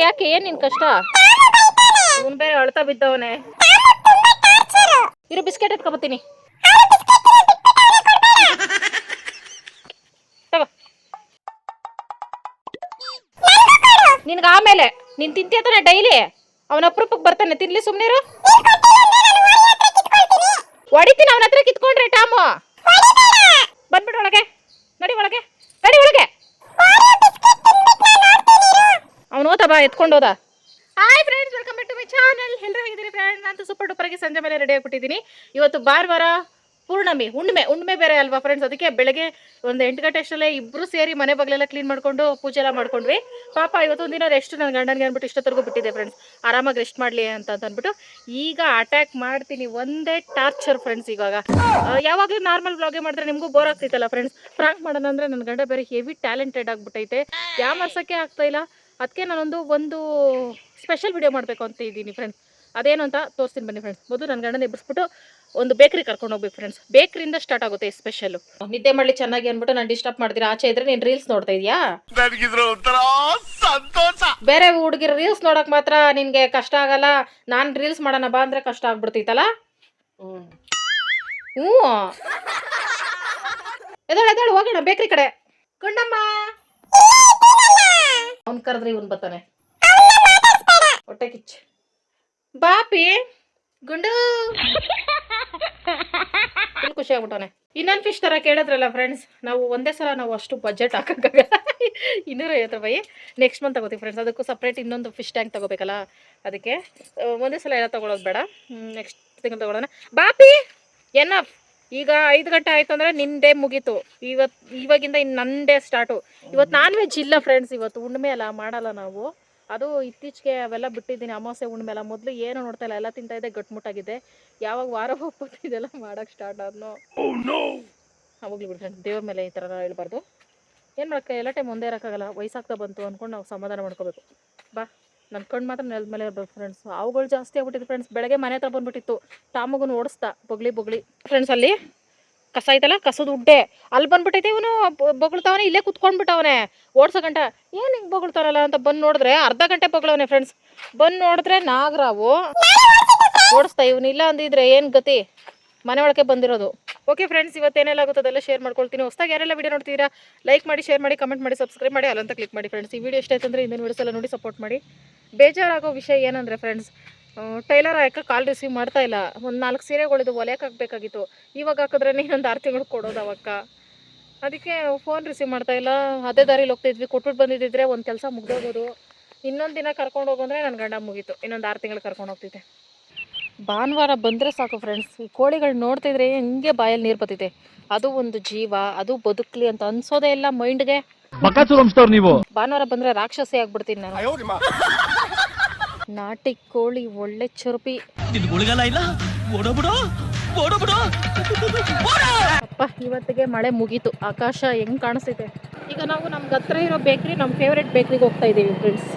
ಯಾಕೆ ಏನ್ ನಿನ್ ಕಷ್ಟ? ಇವನ್ ಬೇರೆ ಅಳ್ತಾ ಬಿದ್ದವನೆ. ಇರು ಬಿಸ್ಕೆಟ್ ಎತ್ಕೊಬತ್ತೀನಿ. ನಿನ್ಗ ಆಮೇಲೆ ನೀನ್ ತಿಂತೀಯತಾನೆ ಡೈಲಿ. ಅವನ ಅಪರೂಪಕ್ಕೆ ಬರ್ತಾನೆ, ತಿನ್ಲಿ ಸುಮ್ನಿರು. ಹೊಡಿತೀನಿ ಅವನ ಹತ್ರ ಕಿತ್ಕೊಂಡ್ರೆ ಟಾಮು. ಬಂದ್ಬಿಡು ಒಳಗೆ, ನಡಿ ಒಳಗೆ, ನಡಿ ಒಳಗೆ. ಅವನು ಹೋದ ಬಾ, ಎತ್ಕೊಂಡು ಹೋದ. Hi friends, welcome back to my channel. ಎಲ್ಲರೂ ಹೇಗಿದ್ದೀರಿ ಫ್ರೆಂಡ್ಸ್? ನಾನು ಸೂಪರ್ ಡೂಪರ್ ಆಗಿ ಸಂಜೆ ಮೇಲೆ ರೆಡಿ ಆಗಿಬಿಟ್ಟಿದ್ದೀನಿ. ಇವತ್ತು ಭಾನುವಾರ, ಪೂರ್ಣಮಿ, ಹುಣ್ಣಿಮೆ ಬೇರೆ ಅಲ್ವಾ ಫ್ರೆಂಡ್ಸ್. ಅದಕ್ಕೆ ಬೆಳಗ್ಗೆ ಒಂದು 8 ಗಂಟೆ ಅಷ್ಟರಲ್ಲೇ ಇಬ್ರು ಸೇರಿ ಮನೆ ಬಗ್ಲೆಲ್ಲ ಕ್ಲೀನ್ ಮಾಡ್ಕೊಂಡು ಪೂಜೆ ಎಲ್ಲ ಮಾಡ್ಕೊಂಡ್ವಿ. ಪಾಪ ಇವತ್ತೊಂದು ದಿನ ರೆಸ್ಟ್ ನನ್ನ ಗಂಡನಿಗೆ ಅಂದ್ಬಿಟ್ಟು ಇಷ್ಟೊತ್ತರೆಗೂ ಬಿಟ್ಟಿದೆ ಫ್ರೆಂಡ್ಸ್, ಆರಾಮಾಗಿ ರೆಸ್ಟ್ ಮಾಡಲಿ ಅಂತ ಅಂದ್ಬಿಟ್ಟು. ಈಗ ಅಟ್ಯಾಕ್ ಮಾಡ್ತೀನಿ, ಒಂದೇ ಟಾರ್ಚರ್ ಫ್ರೆಂಡ್ಸ್. ಇವಾಗ ಯಾವಾಗಲೂ ನಾರ್ಮಲ್ ವ್ಲಾಗೆ ಮಾಡಿದ್ರೆ ನಿಮಗೂ ಬೋರ್ ಆಗ್ತೈತಲ್ಲ ಫ್ರೆಂಡ್ಸ್. ಫ್ರಾಂಕ್ ಮಾಡೋಣ ಅಂದರೆ ನನ್ನ ಗಂಡ ಬೇರೆ ಹೆವಿ ಟ್ಯಾಲೆಂಟೆಡ್ ಆಗಿಬಿಟ್ಟೈತೆ, ಯಾಮರ್ಸೋಕ್ಕೆ ಆಗ್ತಾ ಇಲ್ಲ. ಅದಕ್ಕೆ ನಾನೊಂದು ಸ್ಪೆಷಲ್ ವಿಡಿಯೋ ಮಾಡಬೇಕು ಅಂತ ಇದ್ದೀನಿ ಫ್ರೆಂಡ್ಸ್. ಅದೇನು ಅಂತ ತೋರಿಸ್ತೀನಿ ಬನ್ನಿ ಫ್ರೆಂಡ್ಸ್. ಮೊದಲು ನನ್ನ ಗಂಡನ ಎಬ್ಬಿಸ್ಬಿಟ್ಟು ಒಂದು ಬೇಕ್ರಿ ಕರ್ಕೊಂಡು ಹೋಗ್ಬೇಕು ಫ್ರೆಂಡ್ಸ್. ಬೇಕ್ರಿಯಿಂದ ಸ್ಟಾರ್ಟ್ ಆಗುತ್ತೆ ಸ್ಪೆಷಲ್. ನಿದ್ದೆ ಮಾಡಲಿ ಚೆನ್ನಾಗಿ ಅಂದ್ಬಿಟ್ಟು ನಾನು ಡಿಸ್ಟರ್ಬ್ ಮಾಡ್ತೀರಾ. ಆಚೆ ಇದ್ರೆ ನೀನು ರೀಲ್ಸ್ ನೋಡ್ತಾ ಇದೀಯಾ? ಬೇರೆ ಹುಡುಗಿರ ರೀಲ್ಸ್ ನೋಡಕ್ ಮಾತ್ರ ನಿನ್ಗೆ ಕಷ್ಟ ಆಗಲ್ಲ, ನಾನು ರೀಲ್ಸ್ ಮಾಡೋಣ ಬಾ ಅಂದ್ರೆ ಕಷ್ಟ ಆಗ್ಬಿಡ್ತೈತಲ್ಲ. ಎದಳು ಹೋಗೋಣ ಬೇಕ್ರಿ ಕಡೆ. ಗುಂಡಮ್ಮ ಅವ್ನ್ ಕರೆದ್ರೆ ಇವನ್ ಬರ್ತಾನೆ. ಹೊಟ್ಟೆ ಕಿಚ್ಚ ಬಾಪಿ ಗುಂಡು ಖುಷಿ ಆಗ್ಬಿಟ್ಟವನೆ. ಇನ್ನೊಂದು ಫಿಶ್ ತರ ಕೇಳಿದ್ರಲ್ಲ ಫ್ರೆಂಡ್ಸ್, ನಾವು ಒಂದೇ ಸಲ ಅಷ್ಟು ಬಜೆಟ್ ಹಾಕಕ್ಕಾಗಲ್ಲ. 250 ರೂಪಾಯಿ ನೆಕ್ಸ್ಟ್ ಮಂತ್ ತಗೋತೀವಿ ಫ್ರೆಂಡ್ಸ್. ಅದಕ್ಕೂ ಸಪ್ರೇಟ್ ಇನ್ನೊಂದು ಫಿಶ್ ಟ್ಯಾಂಕ್ ತಗೋಬೇಕಲ್ಲ, ಅದಕ್ಕೆ ಒಂದೇ ಸಲ ಎಲ್ಲ ತಗೊಳ್ಳೋದು ಬೇಡ, ನೆಕ್ಸ್ಟ್ ತಿಂಗಳು ತಗೊಳ್ಳೋಣ. ಬಾಪಿ ಎನ್ನಫ್. ಈಗ 5 ಗಂಟೆ ಆಯ್ತು ಅಂದ್ರೆ ನಿನ್ನ ಡೇ ಮುಗೀತು. ಇವಾಗಿಂದ ಇನ್ನು ನನ್ನ ಡೇ ಸ್ಟಾರ್ಟು. ಇವತ್ತು ನಾನ್ ವೆಜ್ ಇಲ್ಲ ಫ್ರೆಂಡ್ಸ್, ಇವತ್ತು ಹುಣ್ಣಿಮೆ ಅಲ್ಲ, ಮಾಡಲ್ಲ ನಾವು. ಅದು ಇತ್ತೀಚೆಗೆ ಅವೆಲ್ಲ ಬಿಟ್ಟಿದ್ದೀನಿ, ಅಮಾವಾಸ್ಯೆ ಹುಣ್ಣಿಮೆ ಎಲ್ಲ. ಮೊದಲು ಏನು ನೋಡ್ತಾ ಇಲ್ಲ, ಎಲ್ಲ ತಿಂತಾ ಇದ್ದೆ, ಗಟ್ಮುಟ್ಟಾಗಿದ್ದೆ. ಯಾವಾಗ ವಾರ ಹೋಗ್ಬಿಟ್ಟು ಇದೆಲ್ಲ ಮಾಡೋಕ್ಕೆ ಸ್ಟಾರ್ಟ್ ಆದ್ನೋ ಹೋಗ್ಲಿ ಬಿಡಿ ಫ್ರೆಂಡ್ಸ್. ದೇವ್ರ ಮೇಲೆ ಈ ಥರ ಹೇಳ್ಬಾರ್ದು. ಏನು ಮಾಡೋಕ್ಕೆ, ಎಲ್ಲ ಟೈಮ್ ಒಂದೇ ಇರೋಕ್ಕಾಗಲ್ಲ. ವಯಸ್ಸಾಗ್ತಾ ಬಂತು ಅಂದ್ಕೊಂಡು ನಾವು ಸಮಾಧಾನ ಮಾಡ್ಕೋಬೇಕು. ಬಾ, ನನ್ನ ಕಣ್ಣು ಮಾತ್ರ ನೆಲದ ಮೇಲೆ ಇರ್ಬೇಕು ಫ್ರೆಂಡ್ಸ್. ಅವುಗಳು ಜಾಸ್ತಿ ಆಗ್ಬಿಟ್ಟಿದೆ ಫ್ರೆಂಡ್ಸ್. ಬೆಳಗ್ಗೆ ಮನೆ ಹತ್ರ ಬಂದ್ಬಿಟ್ಟಿತ್ತು, ಟಾಮಗನ್ನು ಓಡಿಸ್ತಾ ಬೊಗ್ಳಿ ಫ್ರೆಂಡ್ಸ್. ಅಲ್ಲಿ ಕಸ ಐತಲ್ಲ, ಕಸದ ಉಡ್ಡೆ ಅಲ್ಲಿ ಬಂದ್ಬಿಟ್ಟೈತೆ. ಇವನು ಬೊಗಳ್ತಾವನೆ, ಇಲ್ಲೇ ಕುತ್ಕೊಂಡ್ಬಿಟ್ಟವನೆ ಓಡ್ಸೋ ಗಂಟ. ಏನು ಹಿಂಗೆ ಬೊಗಳ್ತಾರಲ್ಲ ಅಂತ ಬಂದು ನೋಡಿದ್ರೆ ಅರ್ಧ ಗಂಟೆ ಬೊಗಳವನೆ ಫ್ರೆಂಡ್ಸ್. ಬಂದು ನೋಡಿದ್ರೆ ನಾಗರಾವು ಓಡಿಸ್ತಾ. ಇವನು ಇಲ್ಲ ಅಂದಿದ್ರೆ ಏನು ಗತಿ, ಮನೆ ಒಳಗೆ ಬಂದಿರೋದು. ಓಕೆ ಫ್ರೆಂಡ್ಸ್, ಇವತ್ತೇನೆಲ್ಲ ಆಗುತ್ತೋ ಅದೆಲ್ಲ ಶೇರ್ ಮಾಡ್ಕೊಳ್ತೀನಿ. ಹೊಸದಾಗಿ ಯಾರೆಲ್ಲ ವಿಡಿಯೋ ನೋಡ್ತೀರಾ ಲೈಕ್ ಮಾಡಿ, ಶೇರ್ ಮಾಡಿ, ಕಮೆಂಟ್ ಮಾಡಿ, ಸಬ್ಸ್ಕ್ರೈಬ್ ಮಾಡಿ, ಅಲ್ಲಂತ ಕ್ಲಿಕ್ ಮಾಡಿ ಫ್ರೆಂಡ್ಸ್. ಈ ವಿಡಿಯೋ ಇಷ್ಟ ಆಯ್ತು ಅಂದರೆ ಇಂದಿನ ವಿಡಿಯೋಸ್ ಎಲ್ಲ ನೋಡಿ ಸಪೋರ್ಟ್ ಮಾಡಿ. ಬೇಜಾರಾಗೋ ವಿಷಯ ಏನಂದರೆ ಫ್ರೆಂಡ್ಸ್, ಟೈಲರ್ ಹಾಕ ಕಾಲ್ ರಿಸೀವ್ ಮಾಡ್ತಾ ಇಲ್ಲ. ಒಂದು 4 ಸೀರೆಗಳಿದ್ದು ಹೊಲಿಯಕ್ಕೆ ಹಾಕಬೇಕಾಗಿತ್ತು. ಇವಾಗ ಹಾಕಿದ್ರೆ ಇನ್ನೊಂದು 6 ತಿಂಗಳು ಕೊಡೋದು ಅವಕ್ಕ. ಅದಕ್ಕೆ ಫೋನ್ ರಿಸೀವ್ ಮಾಡ್ತಾ ಇಲ್ಲ. ಅದೇ ದಾರಿಲಿ ಹೋಗ್ತಿದ್ವಿ, ಕೊಟ್ಬಿಟ್ಟು ಬಂದಿದ್ದಿದ್ರೆ ಒಂದು ಕೆಲಸ ಮುಗ್ದೋಗೋದು. ಇನ್ನೊಂದು ದಿನ ಕರ್ಕೊಂಡು ಹೋಗೋಂದ್ರೆ ನನ್ನ ಗಂಡ ಮುಗೀತು, ಇನ್ನೊಂದು 6 ತಿಂಗಳು ಕರ್ಕೊಂಡು ಹೋಗ್ತಿದ್ದೆ. ಭಾನುವಾರ ಬಂದರೆ ಸಾಕು ಫ್ರೆಂಡ್ಸ್, ಈ ಕೋಳಿಗಳು ನೋಡ್ತಿದ್ರೆ ಹಿಂಗೆ ಬಾಯಲ್ಲಿ ನೀರು ಬರ್ತೈತೆ. ಅದು ಒಂದು ಜೀವ, ಅದು ಬದುಕಲಿ ಅಂತ ಅನ್ಸೋದೇ ಇಲ್ಲ ಮೈಂಡ್ಗೆ. ಭಾನುವಾರ ಬಂದರೆ ರಾಕ್ಷಸಿ ಆಗ್ಬಿಡ್ತೀನಿ ನಾನು. ನಾಟಿ ಕೋಳಿ ಒಳ್ಳೆ ಚುರುಪಿ. ಅಪ್ಪ, ಇವತ್ತಿಗೆ ಮಳೆ ಮುಗೀತು. ಆಕಾಶ ಹೆಂಗ್ ಕಾಣಿಸ್ತೈತೆ. ಈಗ ನಾವು ನಮ್ಗೆ ಹತ್ರ ಇರೋ ಬೇಕ್ರಿ, ನಮ್ಮ ಫೇವ್ರೆಟ್ ಬೇಕ್ರಿಗೆ ಹೋಗ್ತಾ ಇದ್ದೀವಿ ಫ್ರೆಂಡ್ಸ್.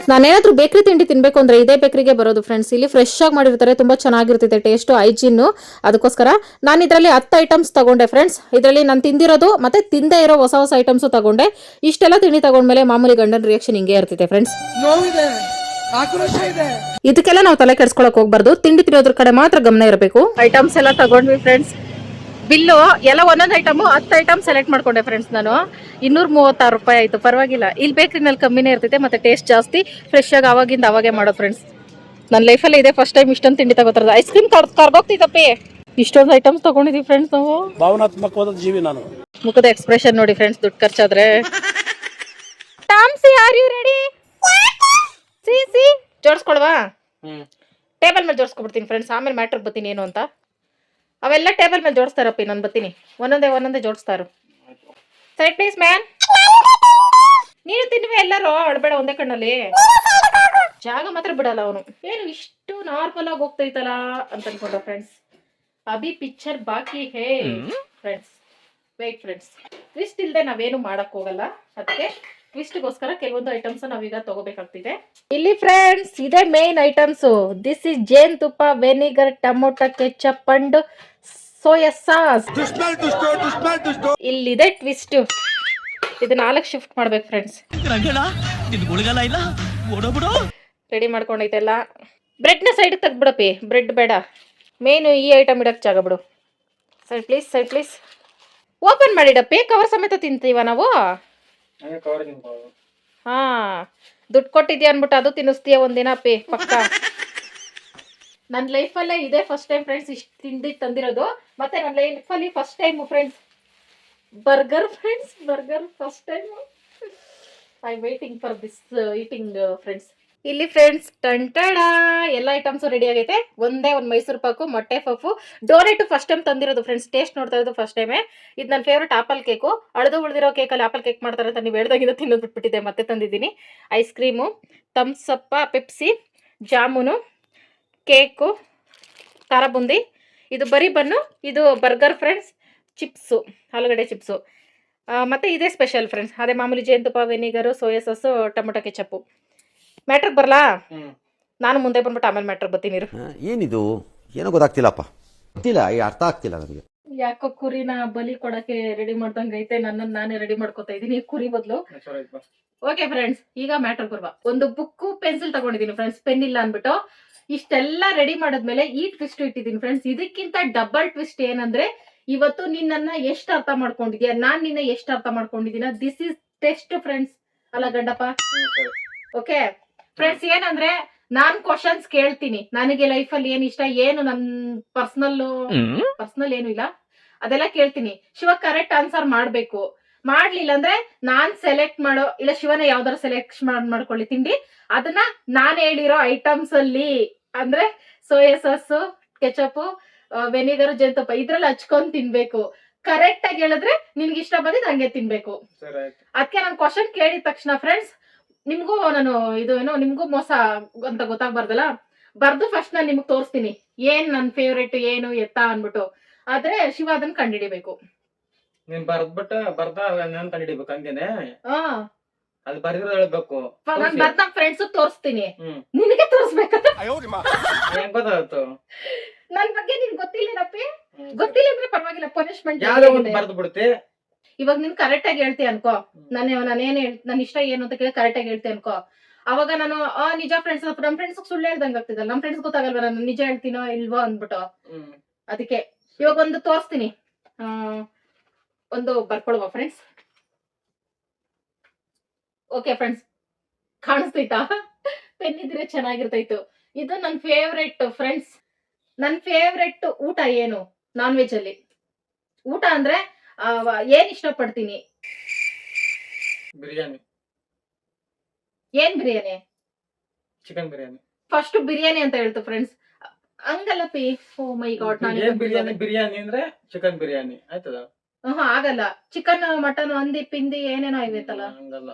ನಾನೇನಾದ್ರೂ ಬೇಕ್ರಿ ತಿಂಡಿ ತಿನ್ಬೇಕು ಅಂದ್ರೆ ಇದೇ ಬೇಕ್ರಿಗೆ ಬರೋದು ಫ್ರೆಂಡ್ಸ್. ಇಲ್ಲಿ ಫ್ರೆಶ್ ಆಗಿ ಮಾಡಿರ್ತಾರೆ, ತುಂಬಾ ಚೆನ್ನಾಗಿರ್ತೈತೆ ಟೇಸ್ಟು, ಹೈಜೀನು. ಅದಕ್ಕೋಸ್ಕರ ನಾನು ಇದರಲ್ಲಿ 10 ಐಟಮ್ಸ್ ತಗೊಂಡೆ ಫ್ರೆಂಡ್ಸ್. ಇದರಲ್ಲಿ ನಾನು ತಿಂದಿರೋದು ಮತ್ತೆ ತಿಂದೇ ಇರೋ ಹೊಸ ಐಟಮ್ಸು ತಗೊಂಡೆ. ಇಷ್ಟೆಲ್ಲ ತಿಂಡಿ ತಗೊಂಡ್ಮೇಲೆ ಮಾಮೂಲಿ ಗಂಡನ ರಿಯಾಕ್ಷನ್ ಹಿಂಗೆ ಇರ್ತೈತೆ ಫ್ರೆಂಡ್ಸ್. ಇದಕ್ಕೆಲ್ಲ ನಾವು ತಲೆ ಕೆಡ್ಸ್ಕೊಳಕ್ ಹೋಗ್ಬಾರ್ದು, ತಿಂಡಿ ತಿನ್ನೋದ್ರ ಕಡೆ ಮಾತ್ರ ಗಮನ ಇರಬೇಕು. ಐಟಮ್ಸ್ ಎಲ್ಲ ತಗೊಂಡ್ವಿ ಫ್ರೆಂಡ್ಸ್. ಬಿಲ್ಲು ಎಲ್ಲ ಒಂದೊಂದು ಐಟಮು 10 ಐಟಮ್ ಸೆಲೆಕ್ಟ್ ಮಾಡ್ಕೊಂಡೆ ಫ್ರೆಂಡ್ಸ್. ನಾನು 236 ರೂಪಾಯಿ ಆಯಿತು, ಪರವಾಗಿಲ್ಲ. ಇಲ್ಲಿ ಬೇಕ್ರಿನಲ್ಲಿ ಕಮ್ಮಿನೇ ಇರ್ತೈತೆ, ಮತ್ತು ಟೇಸ್ಟ್ ಜಾಸ್ತಿ, ಫ್ರೆಶ್ ಆಗಿ ಅವಾಗಿಂದ ಅವಾಗೇ ಮಾಡೋದು ಫ್ರೆಂಡ್ಸ್. ನನ್ನ ಲೈಫಲ್ಲಿ ಇದೆ ಫಸ್ಟ್ ಟೈಮ್ ಇಷ್ಟೊಂದು ತಿಂಡಿ ತಗೋತಾರದು. Ice cream ಕರ್ಗೋಗ್ತೈತಪ್ಪಿ. ಇಷ್ಟೊಂದು ಐಟಮ್ಸ್ ತಗೊಂಡಿದ್ದೀವಿ ಫ್ರೆಂಡ್ಸ್ ನಾವು. ಭಾವನಾತ್ಮಕವಾದ ಜೀವಿ ನಾನು. ಮುಖದ ಎಕ್ಸ್ಪ್ರೆಷನ್ ನೋಡಿ ಫ್ರೆಂಡ್ಸ್, ದುಡ್ಡು ಖರ್ಚಾದ್ರೆ. ಟಾಮ್ಸಿ, ಆರ್ ಯು ರೆಡಿ? ಸಿ ಜೋಡಿಸ್ಕೊಳ್ವಾ? ಟೇಬಲ್ ಮೇಲೆ ಜೋಡಿಸ್ಕೊಬಿಡ್ತೀನಿ ಫ್ರೆಂಡ್ಸ್, ಆಮೇಲೆ ಮ್ಯಾಟ್ರಿಗೆ ಬರ್ತೀನಿ ಏನು ಅಂತ. ಅವೆಲ್ಲ ಟೇಬಲ್ ಮೇಲೆ ಜೋಡಿಸ್ತಾರಪ್ಪಿ, ನಾನು ಬರ್ತೀನಿ. ಒಂದೊಂದೇ ಜೋಡಿಸ್ತಾರು. Side please man. ನೀನು ತಿನ್ನುವೆ ಎಲ್ಲರೂ, ಅಳ್ಬೇಡ ಒಂದೇ ಕಣ್ಣಲ್ಲಿ. ಜಾಗ ಮಾತ್ರ ಬಿಡಲ್ಲ ಅವನು. ಏನು ಇಷ್ಟು ನಾರ್ಮಲ್ ಆಗಿ ಹೋಗ್ತೈತಲ್ಲ ಅಂತ ಅನ್ಕೊಂಡ ಫ್ರೆಂಡ್ಸ್. ಅಭಿ ಪಿಕ್ಚರ್ ಬಾಕಿ ಹೇ ಫ್ರೆಂಡ್ಸ್. ವೇಟ್ ಫ್ರೆಂಡ್ಸ್, ಟ್ವಿಸ್ಟ್ ಇಲ್ಲದೆ ನಾವೇನು ಮಾಡಕ್ ಹೋಗಲ್ಲ. ಅದಕ್ಕೆ ಟ್ವಿಸ್ಟ್ಗೋಸ್ಕರ ಕೆಲವೊಂದು ಐಟಮ್ಸ್ ನಾವೀಗ ತಗೋಬೇಕಾಗ್ತಿದೆ. ಇಲ್ಲಿ ಫ್ರೆಂಡ್ಸ್ ಇದೇ ಮೇನ್ ಐಟಮ್ಸ್. ದಿಸ್ ಇಸ್ ಜೇನುತುಪ್ಪ, vinegar, tomato ketchup and soya sauce. ಇಲ್ಲಿದೆ ಟ್ವಿಸ್ಟ್. ಇದು 4 ಶಿಫ್ಟ್ ಮಾಡ್ಬೇಕು ಫ್ರೆಂಡ್ಸ್. ರೆಡಿ ಮಾಡ್ಕೊಂಡೈತೆಲ್ಲ. ಬ್ರೆಡ್ನ ಸೈಡ್ ತೆಗ್ಬಿಡಪ್ಪಿ, ಬ್ರೆಡ್ ಬೇಡ, ಮೇನು ಈ ಐಟಮ್ ಇಡಕ್ಕೆ ಜಾಗ ಬಿಡು. Side please. ಓಪನ್ ಮಾಡಿಡಪ್ಪಿ, ಕವರ್ ಸಮೇತ ತಿಂತೀವ ನಾವು. ಹಾ, ದುಡ್ಡು ಕೊಟ್ಟಿದ್ಯಾ ಅನ್ಬಿಟ್ಟು ಅದು ತಿನ್ನಿಸ್ತೀಯ ಒಂದಿನ ಅಪ್ಪಿ ಪಕ್ಕ. ನನ್ನ ಲೈಫಲ್ಲೇ ಇದೇ ಫಸ್ಟ್ ಟೈಮ್ ಫ್ರೆಂಡ್ಸ್ ಇಷ್ಟು ತಿಂಡಿ ತಂದಿರೋದು. ಮತ್ತೆ ನನ್ನ ಲೈಫಲ್ಲಿ first time friends burger first time. I waiting for this eating friends. ಇಲ್ಲಿ ಫ್ರೆಂಡ್ಸ್ ಟಂಟಡ ಎಲ್ಲ ಐಟಮ್ಸ್ ರೆಡಿ ಆಗೈತೆ. ಒಂದೇ ಒಂದು ಮೈಸೂರು ಪಾಕು, ಮೊಟ್ಟೆ ಪಫು, ಡೋನೆಟ್ ಫಸ್ಟ್ ಟೈಮ್ ತಂದಿರೋದು ಫ್ರೆಂಡ್ಸ್. ಟೇಸ್ಟ್ ನೋಡ್ತಾ ಇರೋದು ಫಸ್ಟ್ ಟೈಮೇ. ಇದು ನನ್ನ ಫೇವ್ರೇಟ್ ಆಪಲ್ ಕೇಕು. ಅಳದು ಉಳಿದಿರೋ ಕೇಕಲ್ಲಿ ಆಪಲ್ ಕೇಕ್ ಮಾಡ್ತಾರೆ ಅಂತ ನೀವು ಹೇಳ್ದಾಗಿಂದ ತಿನ್ನೋದು ಬಿಟ್ಬಿಟ್ಟಿದ್ದೆ, ಮತ್ತೆ ತಂದಿದ್ದೀನಿ. Ice cream, Thums Up, Pepsi, jamun, cake, ಖಾರ ಬುಂದಿ. ಇದು ಬರೀ ಬನ್ನು. ಇದು ಬರ್ಗರ್ ಫ್ರೆಂಡ್ಸ್. ಚಿಪ್ಸು, ಆಲೂಗಡ್ಡೆ ಚಿಪ್ಸು. ಮತ್ತು ಇದೇ ಸ್ಪೆಷಲ್ ಫ್ರೆಂಡ್ಸ್. ಅದೇ ಮಾಮೂಲಿ ಜೇನುತುಪ್ಪ, vinegar, soya sauce, tomato ketchup. ಮ್ಯಾಟ್ರಿಗೆ ಬರಲಾ? ನಾನು ಮುಂದೆ ಬಂದ್ಬಿಟ್ಟು ಆಮೇಲೆ ಮ್ಯಾಟ್ರಿಗೆ ಬರ್ತೀನಿ. ಏನಿದು ಏನೋ ಗೊತ್ತಾಗ್ತಿಲ್ಲಪ್ಪ, ಗೊತ್ತಿಲ್ಲ, ಅರ್ಥ ಆಗ್ತಿಲ್ಲ ನನಗೆ. ಯಾಕೋ ಕುರಿನ ಬಲಿ ಕೊಡಕ್ಕೆ ರೆಡಿ ಮಾಡ್ದಂಗೆ ಐತೆ. ನನ್ನನ್ನು ನಾನೇ ರೆಡಿ ಮಾಡ್ಕೊತಾ ಇದ್ದೀನಿ ಕುರಿ ಬದಲು. ಓಕೆ ಫ್ರೆಂಡ್ಸ್, ಈಗ ಮ್ಯಾಟ್ರಿಗೆ ಬರುವ. ಒಂದು ಬುಕ್ಕು, ಪೆನ್ಸಿಲ್ ತಗೊಂಡಿದ್ದೀನಿ ಫ್ರೆಂಡ್ಸ್, ಪೆನ್ ಇಲ್ಲ ಅಂದ್ಬಿಟ್ಟು. ಇಷ್ಟೆಲ್ಲ ರೆಡಿ ಮಾಡಿದ್ಮೇಲೆ ಈ ಟ್ವಿಸ್ಟ್ ಇಟ್ಟಿದ್ದೀನಿ ಫ್ರೆಂಡ್ಸ್. ಇದಕ್ಕಿಂತ ಡಬಲ್ ಟ್ವಿಸ್ಟ್ ಏನಂದ್ರೆ, ಇವತ್ತು ನಿನ್ನನ್ನ ಎಷ್ಟು ಅರ್ಥ ಮಾಡ್ಕೊಂಡಿದ್ಯಾ, ನಾನ್ ನಿನ್ನ ಎಷ್ಟು ಅರ್ಥ ಮಾಡ್ಕೊಂಡಿದ್ದೀನ. This is test friends. ಅಲ್ಲ ಗಂಡಪ್ಪ? ಓಕೆ ಫ್ರೆಂಡ್ಸ್, ಏನಂದ್ರೆ ನಾನ್ ಕ್ವಶನ್ಸ್ ಕೇಳ್ತೀನಿ. ನನಗೆ ಲೈಫಲ್ಲಿ ಏನ್ ಇಷ್ಟ, ಏನು ನನ್ ಪರ್ಸನಲ್ ಏನು ಇಲ್ಲ, ಅದೆಲ್ಲ ಕೇಳ್ತೀನಿ. ಶಿವ ಕರೆಕ್ಟ್ ಆನ್ಸರ್ ಮಾಡ್ಬೇಕು. ಮಾಡ್ಲಿಲ್ಲ ಅಂದ್ರೆ ನಾನ್ ಸೆಲೆಕ್ಟ್ ಮಾಡೋ, ಇಲ್ಲ ಶಿವನ ಯಾವ್ದಾರು ಸೆಲೆಕ್ಟ್ ಮಾಡ್ಕೊಳ್ಳಿ ತಿಂಡಿ. ಅದನ್ನ ನಾನ್ ಹೇಳಿರೋ ಐಟಮ್ಸ್ ಅಲ್ಲಿ ಅಂದ್ರೆ ಸೋಯಾ ಸಾಸು, ಕೆಚಪ್, ವೆನಿಗರ್, ಜೇನುತುಪ್ಪ ಇದ್ರಲ್ಲಿ ಹಚ್ಕೊಂಡ್ ತಿನ್ಬೇಕು. ಕರೆಕ್ಟ್ ಆಗಿ ಹೇಳಿದ್ರೆ ನಿನ್ಗೆ ಇಷ್ಟ ಬಂದಿದ್ದು ಹಂಗೆ ತಿನ್ಬೇಕು. ಅದಕ್ಕೆ ನಾನು ಕ್ವಶನ್ ಕೇಳಿದ ತಕ್ಷಣ ಫ್ರೆಂಡ್ಸ್, ನಿಮ್ಗೂ ನಾನು ಇದು ಏನೋ ನಿಮ್ಗೂ ಮೋಸ ಅಂತ ಗೊತ್ತಾಗ್ಬಾರ್ದಲ್ಲ, ಬರ್ದು ಫಸ್ಟ್ ನಾನು ನಿಮ್ಗೆ ತೋರಿಸ್ತೀನಿ ಏನ್ ನನ್ ಫೇವ್ರೇಟ್ ಏನು ಎತ್ತ ಅನ್ಬಿಟ್ಟು. ಆದ್ರೆ ಶಿವ ಅದನ್ನ ಕಂಡಿಡಿಬೇಕು. ನೀನ್ ಬರ್ದ ನಾನು ಕಂಡಿಡಿಬೇಕು ಹಂಗೇನೆ. ಅದು ಬರ್ದಿರೋ ಹೇಳ್ಬೇಕು. ನಾನು ಬರ್ದ ಫ್ರೆಂಡ್ಸ್ ತೋರಿಸ್ತೀನಿ, ನಿನಗೆ ತೋರಿಸ್ಬೇಕಂತ. ಹೆಂಗ್ ಗೊತ್ತಾಯ್ತು? ನನ್ ಬಗ್ಗೆ ನಿನ್ ಗೊತ್ತಿಲ್ಲನಪ್ಪಿ. ಗೊತ್ತಿಲ್ಲ ಅಂದ್ರೆ ಪರವಾಗಿಲ್ಲ, ಪನಿಷ್ಮೆಂಟ್ ಯಾವ್ದೋ ಒಂದು ಬರ್ದು ಬಿಡುತ್ತೆ. ಇವಾಗ ನೀನ್ ಕರೆಕ್ಟ್ ಆಗಿ ಹೇಳ್ತೀಯ ಅನ್ಕೋ, ನಾನೇನ್ ನನ್ ಇಷ್ಟ ಏನು ಅಂತ ಕೇಳಿ ಕರೆಕ್ಟ್ ಆಗಿ ಹೇಳ್ತೀಯ ಅನ್ಕೋ. ಅವಾಗ ನಾನು ನಿಜ ಫ್ರೆಂಡ್ಸ್, ನಮ್ ಫ್ರೆಂಡ್ಸ್ ಸುಳ್ಳು ಹೇಳ್ದಂಗ ಆಗ್ತಿದಲ್ಲ. ನಮ್ ಫ್ರೆಂಡ್ಸ್ ಗೊತ್ತಾಗಲ್ವ ನಾನು ನಿಜ ಹೇಳ್ತೀನೋ ಇಲ್ವೋ ಅಂದ್ಬಿಟ್ಟು. ಅದಕ್ಕೆ ಇವಾಗ ಒಂದು ತೋರಿಸ್ತೀನಿ. ಒಂದು ಬರ್ಕೊಳುವ ಫ್ರೆಂಡ್ಸ್. ಓಕೆ ಫ್ರೆಂಡ್ಸ್, ಕಾಣಿಸ್ತೈತಾ? ಪೆನ್ ಇದ್ರೆ ಚೆನ್ನಾಗಿರ್ತೈತು. ಇದು ನನ್ ಫೇವ್ರೆಟ್ ಫ್ರೆಂಡ್ಸ್. ನನ್ ಫೇವ್ರೆಟ್ ಊಟ ಏನು ನಾನ್ ವೆಜ್ ಅಲ್ಲಿ? ಊಟ ಅಂದ್ರೆ ಏನ್ ಇಷ್ಟಪಡ್ತೀನಿ? ಬಿರಿಯಾನಿ. ಏನ್ ಬಿರಿಯಾನಿ? ಚಿಕನ್ ಬಿರಿಯಾನಿ. ಫಸ್ಟ್ ಬಿರಿಯಾನಿ ಅಂತ ಹೇಳ್ತು ಫ್ರೆಂಡ್ಸ್. ಹಂಗಲ್ಲ ಪಿ. ಓ ಮೈ ಗಾಡ್, ಬಿರಿಯಾನಿ ಅಂದ್ರೆ ಚಿಕನ್ ಬಿರಿಯಾನಿ ಆಯ್ತದ? ಆಗಲ್ಲ. ಚಿಕನ್, ಮಟನ್, ಹಂದಿ, ಪಿಂದಿ ಏನೇನೋ ಇವತ್ತಲ್ಲ. ಹಂಗಲ್ಲ.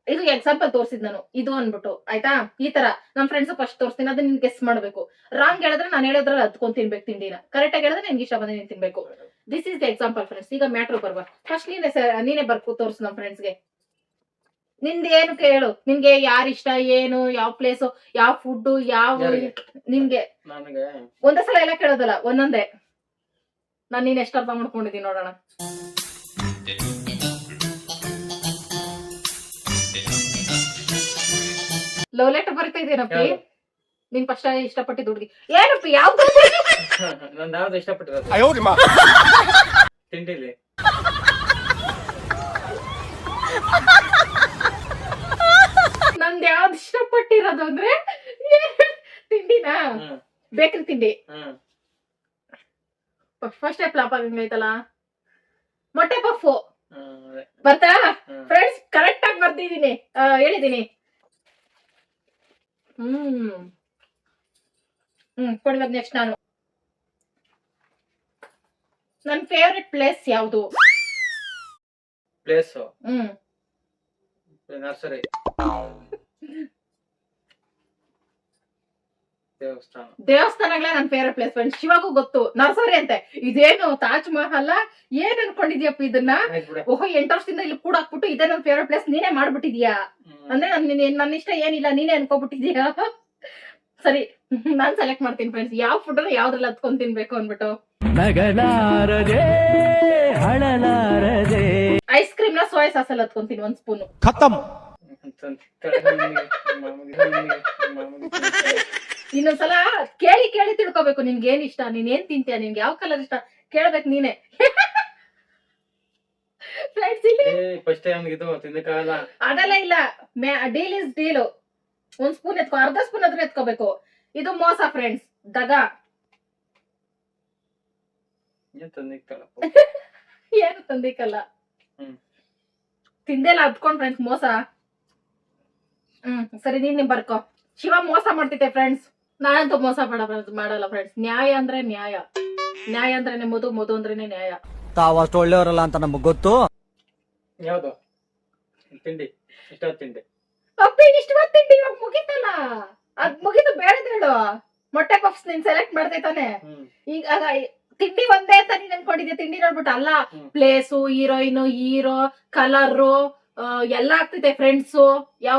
ಇದು ಎಕ್ಸಾಂಪಲ್ ತೋರ್ಸಿದ್ ನಾನು, ಇದು ಅನ್ಬಿಟ್ಟು ಆಯ್ತಾ. ಈ ತರ ನಮ್ ಫ್ರೆಂಡ್ಸ್ ಫಸ್ಟ್ ತೋರಿಸ್ತೀನಿ, ಅದನ್ನ ನಿನ್ ಗೆಸ್ ಮಾಡ್ಬೇಕು. ರಾಂಗ್ ಹೇಳಿದ್ರೆ ನಾನು ಹೇಳೋದ್ರಲ್ಲಿ ಹತ್ಕೊಂಡ್ ತಿನ್ಬೇಕು ತಿಂಡಿನ. ಕರೆಕ್ಟ್ ಆಗಿ ಹೇಳಿದ್ರೆ ನಿನ್ಗೆ ಇಷ್ಟ ಬಂದ ನೀನ್ ತಿನ್ಬೇಕು. This is the example friends. ಈಗ ಮ್ಯಾಟ್ರ್ ಬರ್ಬ. ಫಸ್ಟ್ ನೀನೇ ಬರ್ಕು ತೋರ್ಸು ನಮ್ ಫ್ರೆಂಡ್ಸ್ಗೆ. ನಿಂದ ಏನು ಕೇಳು, ನಿನ್ಗೆ ಯಾರ ಇಷ್ಟ, ಏನು, ಯಾವ ಪ್ಲೇಸು, ಯಾವ ಫುಡ್, ಯಾವ ನಿನ್ಗೆ. ಒಂದೇ ಸಲ ಎಲ್ಲ ಕೇಳೋದಲ್ಲ, ಒಂದೊಂದೇ. ನಾನ್ ನೀನ್ ಎಷ್ಟು ಅರ್ಥ ಮಾಡ್ಕೊಂಡಿದೀನಿ ನೋಡೋಣ. ಲವ್ ಲೆಟರ್ ಬರಿತಾ ಇದೀನಪ್ಪಿ. ನೀನ್ ಫಸ್ಟ್ ಇಷ್ಟಪಟ್ಟಿದ್ದು ಹುಡುಗಿ ಏನಪ್ಪಿ? ಯಾವ್ದು ನಂದು ಯಾವ್ದು ಇಷ್ಟಪಟ್ಟಿರೋದು ತಿಂಡಿಲಿ? ನಂದ್ ಯಾವ್ದು ಇಷ್ಟಪಟ್ಟಿರೋದು ಅಂದ್ರೆ ತಿಂಡಿನಾ? ಬೇಕ್ರಿ ತಿಂಡಿ. ಫಸ್ಟ್ ಫ್ಲಾಪ್ ಆಗಂಗೈತಲ್ಲ. ಮೊಟ್ಟೆ ಪಫು ಬರ್ತಾ ಫ್ರೆಂಡ್ಸ್? ಕರೆಕ್ಟ್ ಆಗಿ ಬರ್ತಿದೀನಿ, ಹೇಳಿದೀನಿ. ಕೊಡ್ಬೇಕು. ನೆಕ್ಸ್ಟ್ ನಾನು ನನ್ ಫೇವ್ರೆಟ್ ಪ್ಲೇಸ್ ಯಾವ್ದು? Place nursery. ದೇವಸ್ಥಾನಗಳೇ ನನ್ನ ಫೇವ್ರೆಟ್ ಪ್ಲೇಸ್ ಫ್ರೆಂಡ್ಸ್. ಶಿವಾಗೂ ಗೊತ್ತು ನರ್ಸರಿ ಅಂತೆ, ಇದೇನು ತಾಜ್ ಮಹಲ್ ಏನ್ ಅನ್ಕೊಂಡಿದ್ಯಪ್ಪ ಇದನ್ನ? ಓಹೋ 8 ವರ್ಷದಿಂದ ಇಲ್ಲಿ ಕೂಡ ಹಾಕ್ಬಿಟ್ಟು ಇದೇ ನನ್ ಫೇವ್ರೆಟ್ ಪ್ಲೇಸ್ ನೀನೇ ಮಾಡ್ಬಿಟ್ಟಿದ್ಯಾ ಅಂದ್ರೆ ನನ್ನ ಇಷ್ಟ ಏನಿಲ್ಲ ನೀನೇ ಅನ್ಕೋಬಿಟ್ಟಿದ್ಯಾ. ಸರಿ ನಾನ್ ಸೆಲೆಕ್ಟ್ ಮಾಡ್ತೀನಿ ಫ್ರೆಂಡ್ಸ್, ಯಾವ ಫುಡ್ ಯಾವ್ದ್ರಲ್ಲಿ ಹತ್ಕೊಂಡ್ ತಿನ್ಬೇಕು ಅನ್ಬಿಟ್ಟು. ಐಸ್ ಕ್ರೀಮ್ ನ ಸೋಯಾ ಸಾಸ್ ಅಲ್ಲಿ ಹತ್ಕೊಂತೀನಿ 1 ಸ್ಪೂನ್. ಖತಮ್. ಇನ್ನೊಂದ್ಸಲ ಕೇಳಿ ಕೇಳಿ ತಿಳ್ಕೊಬೇಕು ನಿನ್ಗೆ ಏನ್ ಇಷ್ಟ, ನೀನ್ ಏನ್ ತಿಂತೀಯ, ನಿನ್ಗೆ ಯಾವ ಕಲರ್ ಇಷ್ಟ ಕೇಳ್ಬೇಕು ನೀನೆ. ಫ್ರೆಂಡ್ಸ್ ಇಲ್ಲಿ ಫಸ್ಟ್ ಟೈಮ್ ಇದು ತಿನ್ನಕ್ಕಾಗಲ್ಲ. ಅದೆಲ್ಲ ಇಲ್ಲ, ಡೀಲ್ ಇಸ್ ಡೀಲ್. 1 ಸ್ಪೂನ್ ಎತ್ಕೋ, ಅರ್ಧ ಸ್ಪೂನ್ ಆದ್ರೂ ಎತ್ಕೋಬೇಕು. ಇದು ಮೋಸ ಫ್ರೆಂಡ್ಸ್, ದಗ. ಏನು ತಂದಿಕ್ಕಲ್ಲ, ತಿಂದೆಲ್ಲ ಹತ್ಕೊಂಡ್ ಫ್ರೆಂಡ್ಸ್ ಮೋಸ. ಸರಿ ನೀನ್ ಬರ್ಕೋ. ಶಿವ ಮೋಸ ಮಾಡ್ತಿದ್ದೆ ಫ್ರೆಂಡ್ಸ್, ನಾನಂತೂ ಮೋಸ ಮಾಡಲ್ಲ ಫ್ರೆಂಡ್ಸ್. ನ್ಯಾಯ ಅಂದ್ರೆ ನ್ಯಾಯ, ನ್ಯಾಯ ಅಂದ್ರೇನೆ ಮಧು, ಮಧು ಅಂದ್ರೇನೆ ನ್ಯಾಯ. ತಾವಷ್ಟು ಒಳ್ಳೆಯವರಲ್ಲ ಅಂತ ನಮಗ್ ಗೊತ್ತು. ಯಾವ್ದು ತಿಂಡಿ ಇಷ್ಟ ತಿಂಡಿ? ಅಪ್ಪಿ ಇಷ್ಟವಾದ ತಿಂಡಿ ಇವಾಗ ಮುಗಿತಲ್ಲ, ಅದ್ ಮುಗಿದು ಬೇರೆದ್ ಹೇಳು. ಮೊಟ್ಟೆ ಪಫ್ಸ್ ನೀನ್ ಸೆಲೆಕ್ಟ್ ಮಾಡ್ದೆ ತಾನೆ. ಈಗ ತಿಂಡಿ ಒಂದೇ ಅಂತ ನೀನ್ ಅನ್ಕೊಂಡಿದ್ಯಾ? ತಿಂಡಿ ನೋಡ್ಬಿಟ್ಟು ಅಲ್ಲ, ಪ್ಲೇಸು, ಹೀರೋಯಿನ್, ಹೀರೋ, ಕಲರು ಎಲ್ಲ ಆಗ್ತೈತೆ. ಫ್ರೆಂಡ್ಸು, ಯಾವ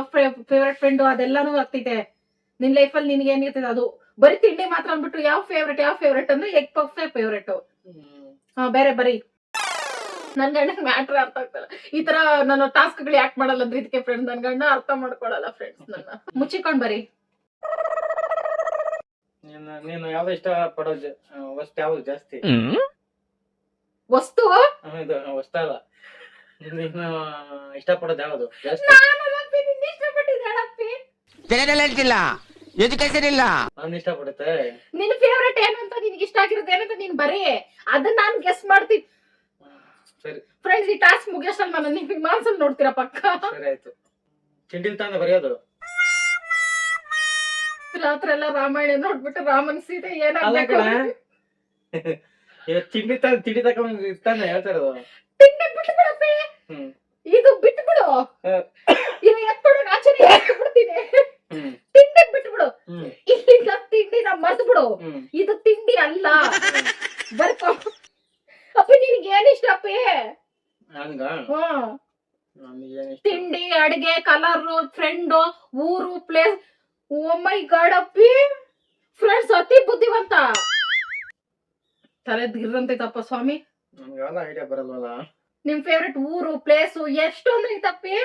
ಫೇವ್ರೆಟ್ ಫ್ರೆಂಡ್ ಅದೆಲ್ಲಾನು ಆಗ್ತೈತೆ. ನಿನ್ ಲೈಫಲ್ಲಿ ನಿನ್ಗೆ ಏನಿರ್ತೈತೆ ಅದು. ಬರೀ ತಿಂಡಿ ಮಾತ್ರ ಅಂದ್ಬಿಟ್ಟು ಯಾವ ಫೇವ್ರೆಟ್ ಅಂದ್ರೆ ಎಗ್ ಪಫ್ ಫೇವ್ರೆಟ್. ಬೇರೆ ಬರೀ ನನ್ ಗಂಡ ಮ್ಯಾಟ್ರ್ ಅರ್ಥ ಆಗ್ತಲ್ಲ. ಈ ತರ ನಾನು ಟಾಸ್ಕ್ ಗಳು ಯಾಕೆ ಮಾಡಲ್ಲ ಅಂದ್ರೆ ಇದಕ್ಕೆ ಫ್ರೆಂಡ್ಸ್. ನನ್ ಗಂಡ ಅರ್ಥ ಮಾಡ್ಕೊಳಲ್ಲ ಫ್ರೆಂಡ್ಸ್. ನನ್ನ ಮುಚ್ಚಿಕೊಂಡ್ ಬರೀ. ನೀನು ಯಾವ್ದು ಇಷ್ಟ ಪಡೋ ವಸ್ತು ಯಾವ್ದು ಜಾಸ್ತಿ? ವಸ್ತು ವಸ್ತು ಅಲ್ಲ, ನೀನು ಇಷ್ಟ ಪಡೋದು ಯಾವ್ದು ಜಾಸ್ತಿ? ನಾನು ಇಷ್ಟ ಪಡುತ್ತೆ. ನಿನ್ ಫೇವ್ರೆಟ್ ಏನು ಅಂತ, ನಿನ್ಗೆ ಇಷ್ಟ ಆಗಿರೋದು ಏನಂತ ನೀನ್ ಬರೀ ಅದನ್ನ ನಾನ್ ಗೆಸ್ ಮಾಡ್ತೀನಿ. ಸರಿ ಫ್ರೆಂಡ್ಸ್, ಈ ಟಾಸ್ಕ್ ಮುಗಿಯಷ್ಟಲ್ಲಿ ನಾನು ನಿಮ್ ವಿಮಾನದಲ್ಲಿ ನೋಡ್ತೀರಾ ಪಕ್ಕ. ಸರಿ ಆಯ್ತು. ತಿಂಡಿಲ್ ತಾನೆ ಬರೆಯೋದು. ರಾತ್ರಿ ಎಲ್ಲ ರಾಮಾಯಣ ನೋಡ್ಬಿಟ್ಟು ರಾಮನ್ ಸೀತೆ ಏನಾಗ್ಬೇಕು ತಿಂಡಿ ತಕೊಂಡ್ ತಾನೆ ಹೇಳ್ತಾ ಇರೋದು. ತಿಂಡಿ ಬಿಟ್ಬಿಡಪ್ಪಿ, ಇದು ಬಿಟ್ಬಿಡು. ಇದು ಎತ್ಬಿಡು, ಆಚೆನೆ ಬಿಡ್ತೀನಿ. ತಿಂಡಿ ಬಿಟ್ಬಿಡು, ಇಲ್ಲಿಂದ ತಿಂಡಿನ ಮರ್ತು ಬಿಡು. ಇದು ತಿಂಡಿ ಅಲ್ಲ, ಬರ್ಕೋ. ಅಪ್ಪಿ ನಿನ್ಗೆ ಏನ್ ಇಷ್ಟ ಅಪ್ಪಿ? ತಿಂಡಿ, ಅಡಿಗೆ, ಕಲರು, ಫ್ರೆಂಡು, ಊರು, ಪ್ಲೇಸ್. ಓ ಮೈ ಗಾಡ್ ಅಪ್ಪಿ, ಫ್ರೆಂಡ್ಸ್ ಅತಿ ಬುದ್ಧಿವಂತ. ತಲೆ ದಿರ್ರಂತೈತಪ್ಪ ಸ್ವಾಮಿ. ನನ್ಗೆಲ್ಲ ಐಡಿಯಾ ಬರಲ್ವಲ್ಲ. ನಿಮ್ ಫೇವ್ರೆಟ್ ಊರು, ಪ್ಲೇಸು ಎಷ್ಟು ಅಂದ್ರೆ ಐತಪ್ಪಿ.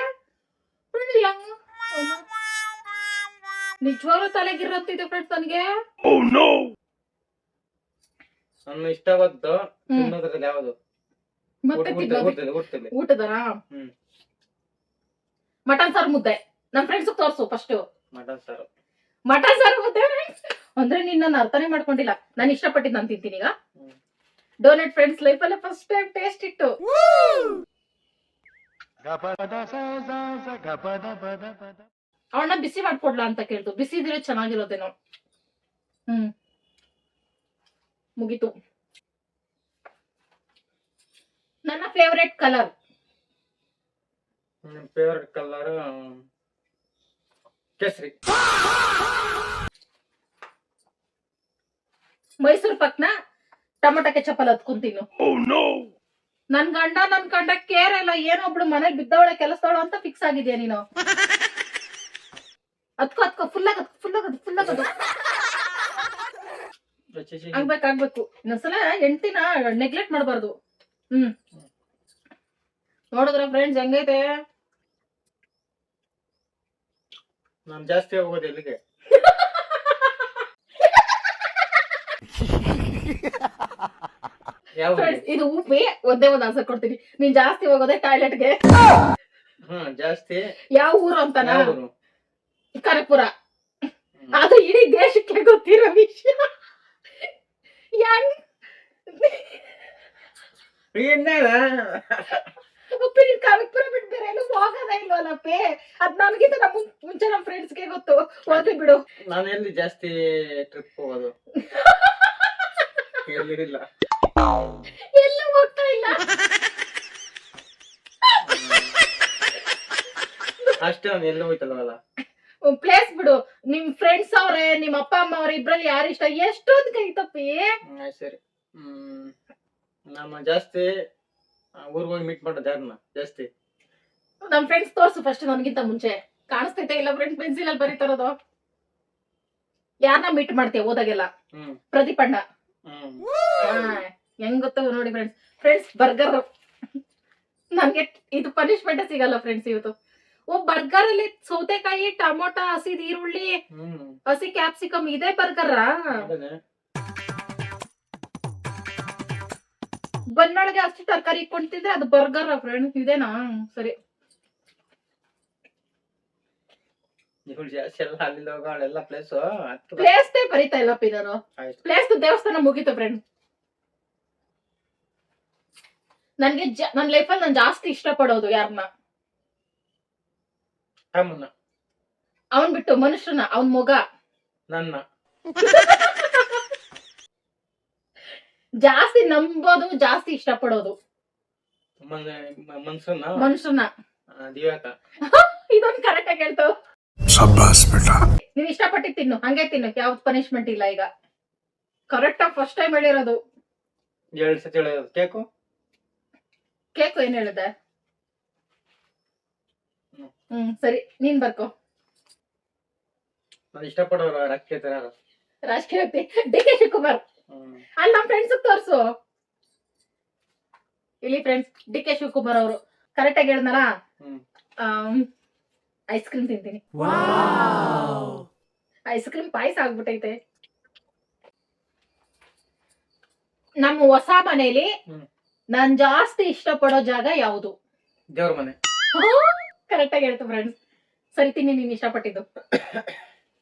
ನಿಜವಾಗ್ಲೂ ತಲೆಗಿರಂತಿದೆ ಫ್ರೆಂಡ್ಸ್ ನನಗೆ. ನನ್ನ ಇಷ್ಟವಾದ್ದು ತಿನ್ನೋದ್ರಲ್ಲಿ ಯಾವುದು? ಮತ್ತೆ ಊಟದರಾ? ಮಟನ್ ಸಾರು ಮುದ್ದೆ. ನಮ್ ಫ್ರೆಂಡ್ಸ್ ತೋರ್ಸು ಫಸ್ಟ್. ಮಟನ್ ಸಾರು ಮುದ್ದೆ ಅಂದ್ರೆ ನೀನ್ ನನ್ನ ಅರ್ಥನೇ ಮಾಡ್ಕೊಂಡಿಲ್ಲ. ನಾನು ಇಷ್ಟಪಟ್ಟಿದ್ ನಾನು ತಿಂತೀನಿ ಈಗ. ಡೋನೆಟ್ ಫ್ರೆಂಡ್ಸ್ ಲೈಫ್ ಅಲ್ಲೇ ಫಸ್ಟ್ ಟೈಮ್ ಟೇಸ್ಟ್ ಇಟ್ಟು. ಅವನ್ನ ಬಿಸಿ ಮಾಡ್ಕೊಡ್ಲಾ ಅಂತ ಕೇಳ್ತು. ಬಿಸಿ ಇದ್ರೆ ಚೆನ್ನಾಗಿರೋದೇನೋ. ಮುಗೀತು. ನನ್ನ ಫೇವ್ರೆಟ್ ಕಲರ್ ಕೇಸರಿ. ಮೈಸೂರು ಪಕ್ನ ಟೊಮೆಟೊ ಕೆಚಪ್ ಅಲ್ಲಿ ಹತ್ಕೊಂತೀನಿ. ನನ್ ಗಂಡ ಕೇರ್ ಇಲ್ಲ. ಏನೊಬ್ಳು ಮನೆಗ್ ಬಿದ್ದವಳೆ ಕೆಲಸದವಳು ಅಂತ ಫಿಕ್ಸ್ ಆಗಿದ್ಯಾ ನೀನು? ಹತ್ಕೋ ಫುಲ್ ಆಗದು. ಆಗ್ಬೇಕು. ಇನ್ನೊಂದ್ಸಲ ಹೆಂಡ್ತಿನ ನೆಗ್ಲೆಕ್ಟ್ ಮಾಡ್ಬಾರ್ದು. ನೋಡಿದ್ರ ಫ್ರೆಂಡ್ಸ್ ಹೆಂಗೈತೆ? ನಾನ್ ಜಾಸ್ತಿ ಹೋಗೋದು ಎಲ್ಲಿಗೆ? ಇದು ಉಪ್ಪಿ ಒಂದೇ ಒಂದ್ ಆನ್ಸರ್ ಕೊಡ್ತೀನಿ. ನೀನ್ ಜಾಸ್ತಿ ಹೋಗೋದೆ ಟಾಯ್ಲೆಟ್ಗೆ. ಜಾಸ್ತಿ ಯಾವ ಊರು ಅಂತಾನ? ಕನಕಪುರ. ಅದು ಇಡೀ ದೇಶಕ್ಕೆ ಗೊತ್ತಿರೋ ವಿಷಯ. ಉಪ್ಪಿ ನೀನ್ ಕನಕಪುರ ಬಿಟ್ಟು ಬೇರೆ ಎಲ್ಲೂ ಹೋಗೋದೇ ಇಲ್ವಲ್ಲಪ್ಪಿ. ಅದ್ ನನ್ಗಿಂತ ಮುಂಚೆ ನಮ್ ಫ್ರೆಂಡ್ಸ್ಗೆ ಗೊತ್ತು. ಹೋಗ್ಲಿ ಬಿಡು. ನಾನು ಎಲ್ಲಿ ಜಾಸ್ತಿ ಟ್ರಿಪ್ ಹೋಗೋದು? ಎಲ್ಲಿಲ್ಲ, ಎಲ್ಲೂ ಹೋಗ್ತಾ ಇಲ್ಲ. ಅಷ್ಟೇ. ನಾನು ಎಲ್ಲೂ ಹೋಯ್ತಲ್ವಲ್ಲ. ಪ್ಲೇಸ್ ಬಿಡು. ನಿಮ್ ಫ್ರೆಂಡ್ಸ್ ಅವ್ರೆ, ನಿಮ್ ಅಪ್ಪ ಅಮ್ಮ ಅವ್ರೆ, ಇಬ್ರಲ್ಲಿ ಯಾರು ಇಷ್ಟ? ಎಷ್ಟೊಂದ್ ಕೈ ತಪ್ಪಿ. ಆಯ್ತು ಸರಿ. ನಮ್ಮ ಜಾಸ್ತಿ ಊರ್ಗ್ ಹೋಗಿ ಮೀಟ್ ಮಾಡೋದು ಯಾರನ್ನ ಜಾಸ್ತಿ? ನಮ್ ಫ್ರೆಂಡ್ಸ್ ತೋರ್ಸು ಫಸ್ಟ್ ನನ್ಗಿಂತ ಮುಂಚೆ. ಕಾಣಿಸ್ತೈತೆ ಇಲ್ಲ ಫ್ರೆಂಡ್ ಪೆನ್ಸಿಲ್ ಅಲ್ಲಿ ಬರೀತಾರದು? ಯಾರನ್ನ ಮೀಟ್ ಮಾಡ್ತೀಯ ಓದಾಗೆಲ್ಲ? ಪ್ರದೀಪ್ ಅಣ್ಣ. ಹೆಂಗ್ ಗೊತ್ತ ನೋಡಿ ಫ್ರೆಂಡ್ಸ್ ಬರ್ಗರ್ ನನ್ಗೆ ಇದು ಪನಿಷ್ಮೆಂಟ್ ಸಿಗಲ್ಲ ಫ್ರೆಂಡ್ಸ್ ಇವತ್ತು. ಬರ್ಗರ್ ಅಲ್ಲಿ ಸೌತೆಕಾಯಿ, ಟೊಮೊಟೊ, ಹಸಿದ ಈರುಳ್ಳಿ, ಹಸಿ ಕ್ಯಾಪ್ಸಿಕಮ್ ಇದೆ ಬರ್ಗರ್. ಬನ್ನೊಳಗೆ ಅಷ್ಟು ತರಕಾರಿ ಇಟ್ಕೊಂಡು ತಿಂದ್ರೆ ಅದು ಬರ್ಗರ್ ಫ್ರೆಂಡ್ಸ್. ಇದೇನಾ? ಸರಿ. ಪ್ಲೇಸ್ ಬರೀತಾ ಇಲ್ಲ ಪಿನರು. ಪ್ಲೇಸ್ ದೇವಸ್ಥಾನ ಮುಗೀತು ಫ್ರೆಂಡ್ಸ್. ನನ್ಗೆ ನನ್ ಲೈಫಲ್ಲಿ ನಾನು ಜಾಸ್ತಿ ಇಷ್ಟಪಡೋದು ಯಾರನ್ನ? ಅವನ್ ಬಿಟ್ಟು ಮನುಷ್ಯನ, ಅವನ್ ಮೊಗ ನನ್ನ ಜಾಸ್ತಿ ನಂಬೋದು, ಜಾಸ್ತಿ ಇಷ್ಟಪಡೋದು ಮನುಷ್ಯನ. ದಿವ್ಯಾಕ. ಇದೊಂದು ಕರೆಕ್ಟ್ ಆಗಿ ಹೇಳ್ತಾವ. ನೀನ್ ಇಷ್ಟಪಟ್ಟಿದ್ ತಿನ್ನು, ಹಂಗೆ ತಿನ್ನು, ಯಾವ್ದು ಪನಿಷ್ಮೆಂಟ್ ಇಲ್ಲ ಈಗ. ಕರೆಕ್ಟ್ ಆಗಿ ಫಸ್ಟ್ ಟೈಮ್ ಹೇಳಿರೋದು. 2 ಸತಿ ಹೇಳೋದು. ಕೇಕು ಏನ್ ಹೇಳಿದೆ? ಸರಿ, ನೀನ್ ಬರ್ಕೋ. ನಾನು ಇಷ್ಟಪಡೋರು ರಾಜಕೀಯ ರಾಜಕೀಯ ವ್ಯಕ್ತಿ ಡಿ ಕೆ ಶಿವಕುಮಾರ್. ಅಲ್ಲಿ ನಮ್ ಫ್ರೆಂಡ್ಸ್ ತೋರ್ಸು. ಇಲ್ಲಿ ಫ್ರೆಂಡ್ಸ್ ಡಿ ಕೆ ಶಿವಕುಮಾರ್ ಅವರು ಕರೆಕ್ಟ್ ಆಗಿ ಹೇಳಿದ್ನಲ್ಲ. ಐಸ್ ಕ್ರೀಮ್ ತಿಂತೀನಿ. ಐಸ್ ಕ್ರೀಮ್ ಪಾಯಸ ಆಗ್ಬಿಟ್ಟೈತೆ. ನಮ್ಮ ಹೊಸ ಮನೇಲಿ ನಾನ್ ಜಾಸ್ತಿ ಇಷ್ಟಪಡೋ ಜಾಗ ಯಾವುದು? ದೇವ್ರ ಮನೆ. ಕರೆಕ್ಟ್ ಆಗಿ ಹೇಳ್ತು ಫ್ರೆಂಡ್ಸ್. ಸರಿತೀನಿ ನೀನ್ ಇಷ್ಟಪಟ್ಟಿದ್ದು.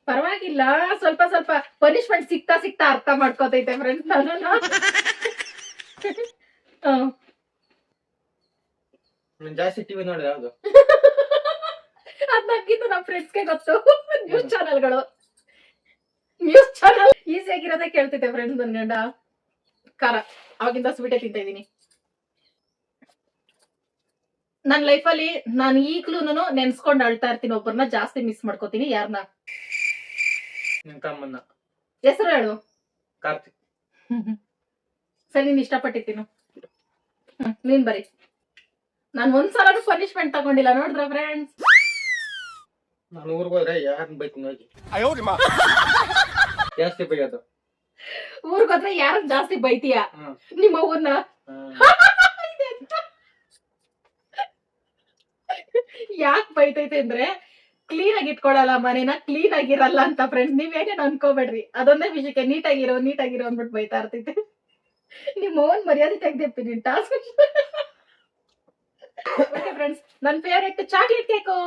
ಪರವಾಗಿಲ್ಲ, ಸ್ವಲ್ಪ ಸ್ವಲ್ಪ ಪನಿಷ್ಮೆಂಟ್ ಸಿಗ್ತಾ ಸಿಗ್ತಾ ಅರ್ಥ ಮಾಡ್ಕೋತೈತೆ ಫ್ರೆಂಡ್ಸ್. ನಾನು ಜಾಸ್ತಿ ಟಿವಿ ನೋಡಿ ಯಾವ್ದು? ಅದ್ ನನ್ಗಿಂತ ನಮ್ ಫ್ರೆಂಡ್ಸ್ಗೆ ಗೊತ್ತು. ನ್ಯೂಸ್ ಚಾನೆಲ್ಗಳು, ನ್ಯೂಸ್ ಚಾನೆಲ್ ಈಸಿ ಆಗಿರೋದೇ ಕೇಳ್ತಿದ್ದೆ ಫ್ರೆಂಡ್ಸ್. ನನ್ ಗಂಡ ಖಾರ ಅವಾಗಿಂದ ಸ್ವೀಟೇ ತಿಂತ ಇದೀನಿ. ನನ್ ಲೈಫಲ್ಲಿ ನಾನು ಈಗ್ಲೂನು ನೆನ್ಸ್ಕೊಂಡ್ ಅಳ್ತಾ ಇರ್ತೀನಿ. ಒಬ್ಬರನ್ನ ಜಾಸ್ತಿ ಮಿಸ್ ಮಾಡ್ಕೋತೀನಿ. ಯಾರನ್ನ? ನಿಮ್ ತಮ್ಮನ್ನ. ಹೆಸರು ಹೇಳು. ಕಾರ್ತಿಕ್. ಸರಿ, ನೀನ್ ಇಷ್ಟಪಟ್ಟಿದ್ದೀನಿ. ನೀನ್ ಬರೀ. ನಾನ್ ಒಂದ್ಸಲನು ಪನಿಷ್ಮೆಂಟ್ ತಗೊಂಡಿಲ್ಲ ನೋಡಿದ್ರ ಫ್ರೆಂಡ್ಸ್. ನಾನು ಊರ್ಗ್ ಹೋದ್ರೆ ಯಾರನ್ನ ಬೈತೀನಿ ಹೋಗಿ. ಜಾಸ್ತಿ ಬೈಯೋದು. ಊರ್ಗ್ ಹೋದ್ರೆ ಯಾರನ್ನ ಜಾಸ್ತಿ ಬೈತೀಯ? ನಿಮ್ಮ ಊರ್ನ. ಯಾಕೆ ಬೈತೈತೆ ಅಂದ್ರೆ ಕ್ಲೀನ್ ಆಗಿ ಇಟ್ಕೊಳಲ್ಲ ಮನೇನ, ಕ್ಲೀನ್ ಆಗಿರಲ್ಲ ಅಂತ ಫ್ರೆಂಡ್ಸ್. ನೀವೇನೇನು ಅನ್ಕೋಬೇಡ್ರಿ, ಅದೊಂದೇ ವಿಷಯಕ್ಕೆ ನೀಟಾಗಿರೋ ಅಂದ್ಬಿಟ್ಟು ಬೈತಾ ಇರ್ತೈತೆ. ನಿಮ್ಮ ಓನ್ ಮರ್ಯಾದೆ ತೆಗ್ದಿರ್ತೀನಿ ನೀನ್ ಟಾಸ್ಕ್. ಓಕೆ ಫ್ರೆಂಡ್ಸ್, ನನ್ ಫೇವ್ರೆಟ್ ಚಾಕ್ಲೇಟ್ ಕೇಕು.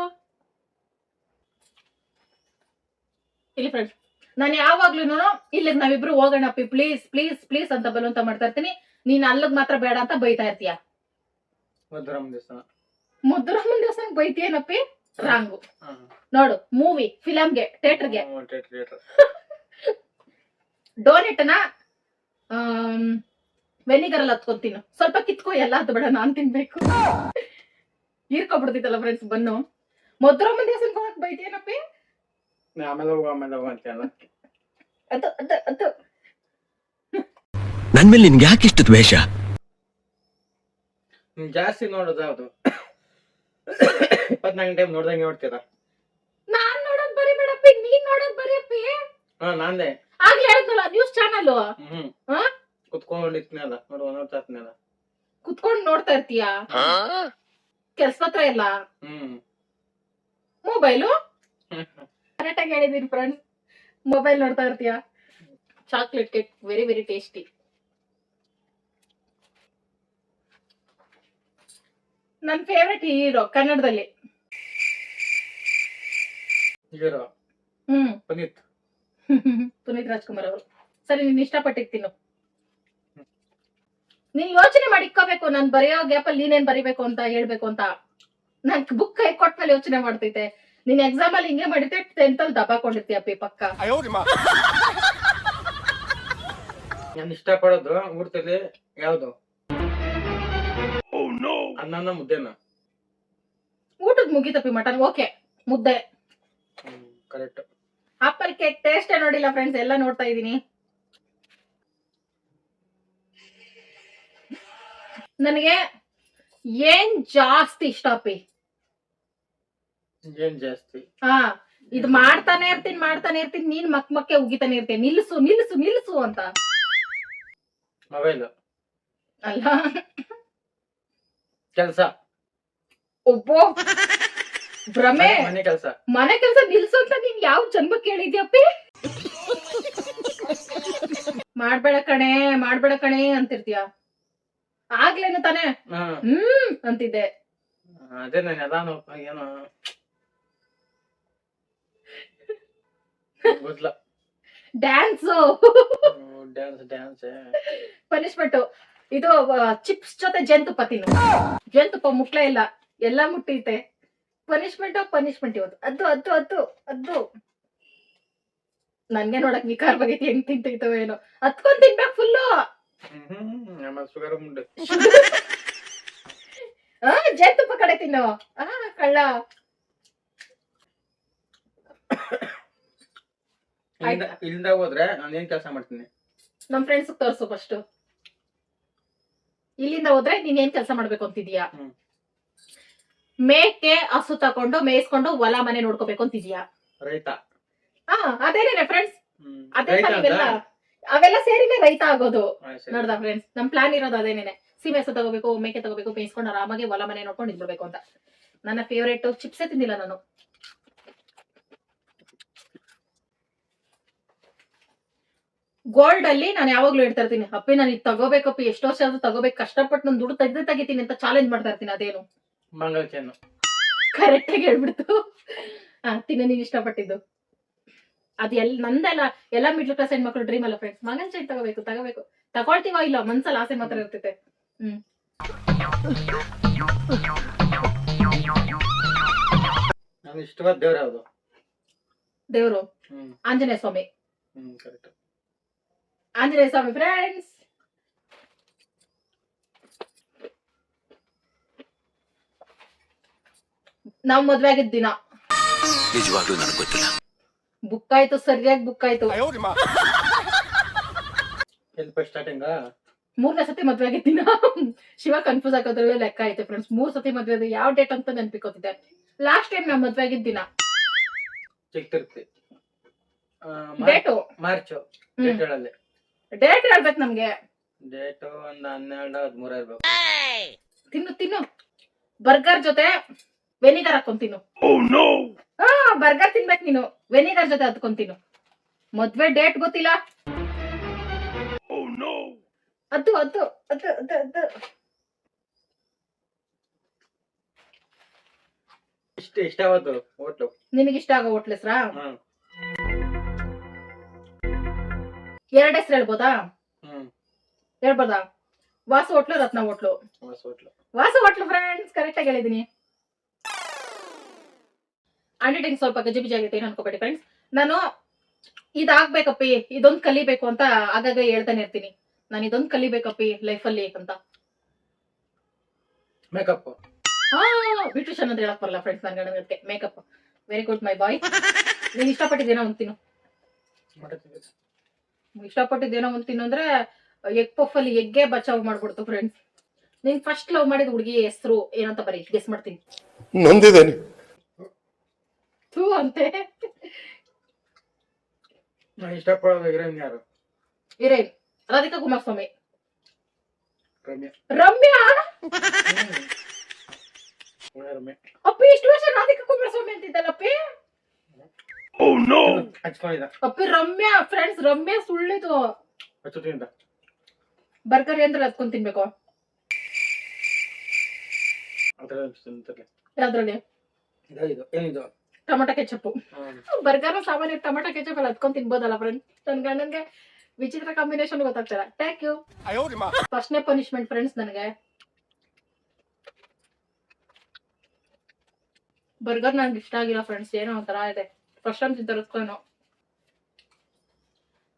ಇಲ್ಲಿ ಫ್ರೆಂಡ್ಸ್, ನಾನು ಯಾವಾಗ್ಲೂ ಇಲ್ಲಿಗೆ ನಾವಿಬ್ರು ಹೋಗೋಣ ಪ್ಲೀಸ್ ಪ್ಲೀಸ್ ಪ್ಲೀಸ್ ಅಂತ ಬಲವಂತ ಮಾಡ್ತಾ ಇರ್ತೀನಿ. ನೀನ್ ಅಲ್ಲಿಗ್ ಮಾತ್ರ ಬೇಡ ಅಂತ ಬೈತಾ ಇರ್ತೀಯ. ಮುದ್ದುರಮ್ಮನ ದೇವಸ್ಥಾನಕ್ಕೆ ಬೈತೀಯನಪ್ಪಿ? ರಾಂಗು. ನೋಡು, ಮೂವಿ ಫಿಲಮ್ಗೆ ಥಿಯೇಟರ್ಗೆ ಡೋನೆಟ್ನ ವೆನಿಗರ್ ಅಲ್ಲಿ ಹತ್ಕೊಂತೀನಿ. ಸ್ವಲ್ಪ ಕಿತ್ಕೋ, ಎಲ್ಲ ಹತ್ತು ಬೇಡ, ನಾನ್ ತಿನ್ಬೇಕು. ಹೀರ್ಕೊಬಿಡ್ತಿತ್ತಲ್ಲ ಫ್ರೆಂಡ್ಸ್ ಬನ್ನು. ಮುದ್ದುರಮ್ಮನ ದೇವಸ್ಥಾನಕ್ಕೆ ಹೋಗಕ್ ಬೈತೀಯನಪ್ಪಿ? ಅದು ನನ್ ಮೇಲೆ ನಿನ್ಗೆ ಯಾಕೆ ಇಷ್ಟು ದ್ವೇಷ? ಜಾಸ್ತಿ ನೋಡೋದು ಯಾವ್ದು? 24 ಟೈಮ್ ನೋಡ್ದಂಗೆ ನೋಡ್ತೀರಾ? ನಾನ್ ನೋಡೋದ್ ಬರೀ ಬೇಡಪ್ಪಿ, ನೀನ್ ನೋಡೋದ್ ಬರೀ ಅಪ್ಪಿ. ನಾನೇ ಆಗ್ಲೇ ಹೇಳಿದ್ನಲ್ಲ ನ್ಯೂಸ್ ಚಾನಲ್. ಕುತ್ಕೊಂಡಿರ್ತೀನಲ್ಲ, ನೋಡ್ತಾ ಇರ್ತೀನಲ್ಲ. ಕುತ್ಕೊಂಡ್ ನೋಡ್ತಾ ಇರ್ತೀಯ? ಕೆಲ್ಸ ಹತ್ರ ಇಲ್ಲ ಮೊಬೈಲು? ಕರೆಕ್ಟ್ ಆಗಿ ಹೇಳಿದೀನಿ ಫ್ರೆಂಡ್ಸ್, ಮೊಬೈಲ್ ನೋಡ್ತಾ ಇರ್ತೀಯ. Chocolate cake very very tasty. ನನ್ ಫೇವ್ರೆಟ್ ಹೀರೋ ಕನ್ನಡದಲ್ಲಿ ಪುನೀತ್ ರಾಜ್ಕುಮಾರ್ ಅವರು. ಸರಿ, ನೀನ್ ಇಷ್ಟಪಟ್ಟಿರ್ತೀನು. ನೀನ್ ಯೋಚನೆ ಮಾಡಿ ಇಕ್ಕೋಬೇಕು. ನಾನ್ ಬರೆಯೋ ಗ್ಯಾಪಲ್ಲಿ ನೀನೇನ್ ಬರಿಬೇಕು ಅಂತ ಹೇಳ್ಬೇಕು ಅಂತ. ನನ್ ಬುಕ್ ಕೈ ಕೊಟ್ಮೇಲೆ ಯೋಚನೆ ಮಾಡ್ತೈತೆ. ನೀನ್ ಎಕ್ಸಾಮ್ ಅಲ್ಲಿ ಹಿಂಗೆ ಮಾಡಿದ್ರೆ 10th ಅಲ್ಲಿ ದಬಾಕೊಂಡಿರ್ತೀಯಪ್ಪಿ ಪಕ್ಕ. ನಾನು ಇಷ್ಟಪಡೋದು ಊಟದಲ್ಲಿ ಯಾವ್ದು? ಅನ್ನನ ಮುದ್ದೆನ? ಊಟದ್ ಮುಗಿತಪ್ಪಿ. ಮಟನ್ ಓಕೆ, ಮುದ್ದೆ ಕರೆಕ್ಟ್. ಆಪಲ್ ಕೇಕ್ ಟೇಸ್ಟ್ ನೋಡಿಲ್ಲ ಫ್ರೆಂಡ್ಸ್, ಎಲ್ಲ ನೋಡ್ತಾ ಇದೀನಿ. ನನಗೆ ಏನ್ ಜಾಸ್ತಿ ಇಷ್ಟ ಅಪ್ಪಿ, ಏನ್ ಜಾಸ್ತಿ? ಹಾ ಇದು ಮಾಡ್ತಾನೆ ಇರ್ತೀನಿ, ನೀನ್ ಮಕ್ಕೆ ಉಗಿತಾನೆ ಇರ್ತೀನಿ, ನಿಲ್ಸು ನಿಲ್ಸು ನಿಲ್ಸು ಅಂತ. ಮೊಬೈಲ್ ಅಲ್ಲ, ಕೆಲಸ, ಒಬ್ಬೋ ಭ್ರಮೆ. ಮನೆ ಕೆಲಸ ನಿಲ್ಸು ಅಂತ ನೀನ್ ಯಾವ ಜನ್ಮ ಕೇಳಿದ್ಯಪ್ಪಿ? ಮಾಡ್ಬೇಡ ಕಣೆ ಅಂತಿರ್ತೀಯ. ಆಗ್ಲೇನು ತಾನೆ ಅಂತಿದ್ದೆ. ಅದೇ ನಾನು ಎಲ್ಲಾನು ಏನೋ ಗೊತ್ತಿಲ್ಲ. Dance dance punishment. ಇದು ಚಿಪ್ಸ್ ಜೊತೆ ಜೇನುತುಪ್ಪ ತಿನ್ನು. ಜೇನುತುಪ್ಪ ಮುಟ್ಲೇ ಇಲ್ಲ, ಎಲ್ಲ ಮುಟ್ಟೈತೆ. ಪನಿಷ್ಮೆಂಟ್ ಇವತ್ತು ಅದು ಅದು ಅದು ಅದು ನನ್ಗೆ ನೋಡಕ್ ವಿಕಾರ ಬಗೈತಿ, ಹೆಂಗ್ ತಿಂತೈತವ ಏನೋ. ಹತ್ಕೊಂಡ್ ತಿನ್ಬೇಕು ಫುಲ್ಲು. ಶುಗರ್ ಮುಂಡೆ ಜೇನುತುಪ್ಪ ಕಡೆ ತಿನ್ನು. ಕಳ್ಳ. ಇಲ್ಲಿಂದ ಹೋದ್ರೆ ನಾನು ಏನ್ ಕೆಲಸ ಮಾಡ್ತೀನಿ? ನಮ್ ಫ್ರೆಂಡ್ಸ್ ತೋರ್ಸು ಫಸ್ಟ್. ಇಲ್ಲಿಂದ ಹೋದ್ರೆ ನೀನ್ ಏನ್ ಕೆಲಸ ಮಾಡ್ಬೇಕು ಅಂತಿದ್ಯಾ? ಮೇಕೆ ಹಸು ತಕೊಂಡು ಮೇಯಿಸ್ಕೊಂಡು ಹೊಲ ಮನೆ ನೋಡ್ಕೋಬೇಕು ಅಂತಿದ್ಯಾ? ರೈತ. ಅದೇನೇನೆ ಫ್ರೆಂಡ್ಸ್, ಅದೇ ಅವೆಲ್ಲ ಸೇರಿನೇ ರೈತ ಆಗೋದು. ನೋಡ್ದ ಫ್ರೆಂಡ್ಸ್, ನಮ್ ಪ್ಲಾನ್ ಇರೋದು ಅದೇನೇನೆ. ಸೀಮೆ ಹಸು ತಗೋಬೇಕು, ಮೇಕೆ ತಗೋಬೇಕು, ಮೇಯಿಸ್ಕೊಂಡು ಆರಾಮಾಗಿ ಹೊಲ ಮನೆ ನೋಡ್ಕೊಂಡು ಇದ್ಬಿಡ್ಬೇಕು ಅಂತ. ನನ್ನ ಫೇವ್ರೇಟ್ ಚಿಪ್ಸೇ ತಿಂದಿಲ್ಲ ನಾನು. ಗೋಲ್ಡ್ ಅಲ್ಲಿ ನಾನು ಯಾವಾಗ್ಲೂ ಹೇಳ್ತಾ ಇರ್ತೀನಿ, ಅಪ್ಪಿ ನಾನು ಇದು ತಗೋಬೇಕಪ್ಪಿ, ಎಷ್ಟು ವರ್ಷ ಆದ್ರೂ ತಗೋಬೇಕು, ಕಷ್ಟಪಟ್ಟು ನಾನು ದುಡ್ಡು ತೆಗಿತೀನಿ ಅಂತ ಚಾಲೆಂಜ್ ಮಾಡ್ತಾ ಇರ್ತೀನಿ. ಅದೇನು ಮಂಗಲ್ ಚೇನು ಕರೆಕ್ಟ್ ಆಗಿ ಹೇಳ್ಬಿಡ್ತು. ತಿನ್ನ ನೀನ್ ಇಷ್ಟಪಟ್ಟಿದ್ದು ಅದು ನಂದೆಲ್ಲ ಎಲ್ಲ ಮಿಡ್ಲ್ ಕ್ಲಾಸ್ ಹೆಣ್ಮಕ್ಳು ಡ್ರೀಮ್ ಅಲ್ಲ ಫ್ರೆಂಡ್ಸ್. ಮಂಗಲ್ ಚೈನ್ ತಗೋಬೇಕು ತಗೊಳ್ತೀವ ಇಲ್ಲ, ಮನ್ಸಲ್ಲಿ ಆಸೆ ಮಾತ್ರ ಇರ್ತೈತೆ. ನಾನು ಇಷ್ಟವಾದ ದೇವ್ರ ಯಾವ್ದು? ದೇವ್ರು ಆಂಜನೇಯ ಸ್ವಾಮಿ. ಕರೆಕ್ಟ್. ಆಂಜನೇಯ ಸ್ವಾಮಿ ಫ್ರೆಂಡ್ಸ್. ನಾವ್ ಮದ್ವೆ ಆಗಿದ್ದ ದಿನ ನಿಜವಾಗ್ಲೂ ನನಗೆ ಗೊತ್ತಿಲ್ಲ. ಬುಕ್ ಆಯ್ತು, ಸರಿಯಾಗಿ ಬುಕ್ ಆಯ್ತು. ಸ್ಟಾರ್ಟಿಂಗ್ 3ನೇ ಸತಿ ಮದ್ವೆ ಆಗಿದ್ದ ದಿನ. ಶಿವ ಕನ್ಫ್ಯೂಸ್ ಆಗೋದ್ರಲ್ಲೇ ಲೆಕ್ಕ ಐತೆ ಫ್ರೆಂಡ್ಸ್. 3 ಸತಿ ಮದ್ವೆ ಅದು ಯಾವ ಡೇಟ್ ಅಂತ ನೆನ್ಪಿಕೋತಿದ್ದೆ. ಲಾಸ್ಟ್ ಟೈಮ್ ನಾವ್ ಮದ್ವೆ ಆಗಿದ್ದ ದಿನ ಚಿಕ್ತಿರ್ತಿ ಡೇಟು ಮಾರ್ಚ್ ಹೇಳಲ್ಲಿ. ಡೇಟ್ ಹೇಳ್ಬೇಕು ನಮ್ಗೆ. ಡೇಟ್ ಒಂದ್ 12, 13 ಇರ್ಬೇಕು. ತಿನ್ನು ಬರ್ಗರ್ ಜೊತೆ ವೆನಿಗರ್ ಹಾಕೊಂಡ್ ತಿನ್ನು. ಬರ್ಗರ್ ತಿನ್ಬೇಕು ನೀನು, ವೆನಿಗರ್ ಜೊತೆ ಹತ್ಕೊಂಡ್ ತಿನ್ನು. ಮದ್ವೆ ಡೇಟ್ ಗೊತ್ತಿಲ್ಲ. ಅದು ಅದು ಅದು ಅದು ಅದು ಇಷ್ಟವಾದ ಹೋಟ್ಲು ನಿನಗಿಷ್ಟ ಆಗೋ ಹೋಟ್ಲ್ ಹೆಸ್ರಾ? 2 ಹೆಸ್ರು ಹೇಳ್ಬೋದಾ? ಹೇಳ್ಬೋದಾ? Vasu hotel, Ratna hotel. Vasu hotel friends, correct ಆಗಿ ಹೇಳಿದೀನಿ. ಹ್ಯಾಂಡ್ ಸ್ವಲ್ಪ ಗಜಿಬಿಜಿ ಆಗೈತೆ, ಏನು ಅನ್ಕೋಬೇಡಿ ಫ್ರೆಂಡ್ಸ್. ನಾನು ಇದಾಗ್ಬೇಕಪ್ಪಿ, ಇದೊಂದು ಕಲಿಬೇಕು ಅಂತ ಆಗಾಗ ಹೇಳ್ತಾನೆ ಇರ್ತೀನಿ. ನಾನು ಇದೊಂದು ಕಲಿಬೇಕಪ್ಪಿ ಲೈಫಲ್ಲಿ ಅಂತ. ಮೇಕಪ್. ಬ್ಯೂಟಿಷಿಯನ್ ಅಂತ ಹೇಳಕ್ ಬರಲ್ಲ ಫ್ರೆಂಡ್ಸ್ ನನ್ ಗಂಡನಿಗೆ. ಮೇಕಪ್ ವೆರಿ ಗುಡ್ ಮೈ ಬಾಯ್. ನೀನ್ ಇಷ್ಟಪಟ್ಟಿದ್ದೇನೋ ಒಂದು ತಿನ್ನು. ಇಷ್ಟಪಟ್ಟಿದ್ದೇನೋ ಒಂದು ತಿನ್ನು ಅಂದ್ರೆ ಎಗ್ ಪಫ್ ಅಲ್ಲಿ ಎಗ್ಗೆ ಬಚಾವ್ ಮಾಡ್ಬಿಡ್ತು ಫ್ರೆಂಡ್ಸ್. ನೀನ್ ಫಸ್ಟ್ ಲವ್ ಮಾಡಿದ ಹುಡುಗಿ ಹೆಸರು ಏನಂತ ಬರೀ ಗೆಸ್ ಮಾಡ್ತೀನಿ. ನೊಂದಿದ್ದೇನೆ. ಥೂ ಅಂತೆ. ಇಷ್ಟಪಡೋ ಹೀರೋಯಿನ್ ಯಾರು? ಹೀರೋಯಿನ್ ರಾಧಿಕಾ ಕುಮಾರಸ್ವಾಮಿ. ರಮ್ಯಾ. ಅಪ್ಪಿ ಇಷ್ಟು ವರ್ಷ ರಾಧಿಕಾ ಕುಮಾರಸ್ವಾಮಿ ಅಂತಿದ್ದಲ್ಲಪ್ಪಿ. ಅಪ್ಪಿ ರಮ್ಯಾ ಫ್ರೆಂಡ್ಸ್, ರಮ್ಯಾ ಸುಳ್ಳಿದು. ಬರ್ಗರ್ ಅಂದ್ರೆ ಹತ್ಕೊಂಡ್ ತಿನ್ಬೇಕು. ಯಾವ್ದ್ರಲ್ಲಿ? Tomato ketchup. ಬರ್ಗರ್ ಸಾಮಾನ್ಯ ಟೊಮೊಟೊ ಕೆಚಪ್ ಅಲ್ಲಿ ಹತ್ಕೊಂಡ್ ತಿನ್ಬೋದಲ್ಲ ಫ್ರೆಂಡ್ಸ್. ನನ್ ಗಂಡನ್ಗೆ ವಿಚಿತ್ರ ಕಾಂಬಿನೇಷನ್ ಗೊತ್ತಾಗ್ತಲ್ಲ. Thank you. ಫಸ್ಟ್ನೇ ಪನಿಷ್ಮೆಂಟ್ ಫ್ರೆಂಡ್ಸ್ ನನಗೆ. ಬರ್ಗರ್ ನನ್ಗೆ ಇಷ್ಟ ಆಗಿಲ್ಲ ಫ್ರೆಂಡ್ಸ್, ಏನೋ ಒಂಥರ ಇದೆ. ಫಸ್ಟ್ ಟೈಮ್ ತಿಂತರಸ್ಕೋನೋ.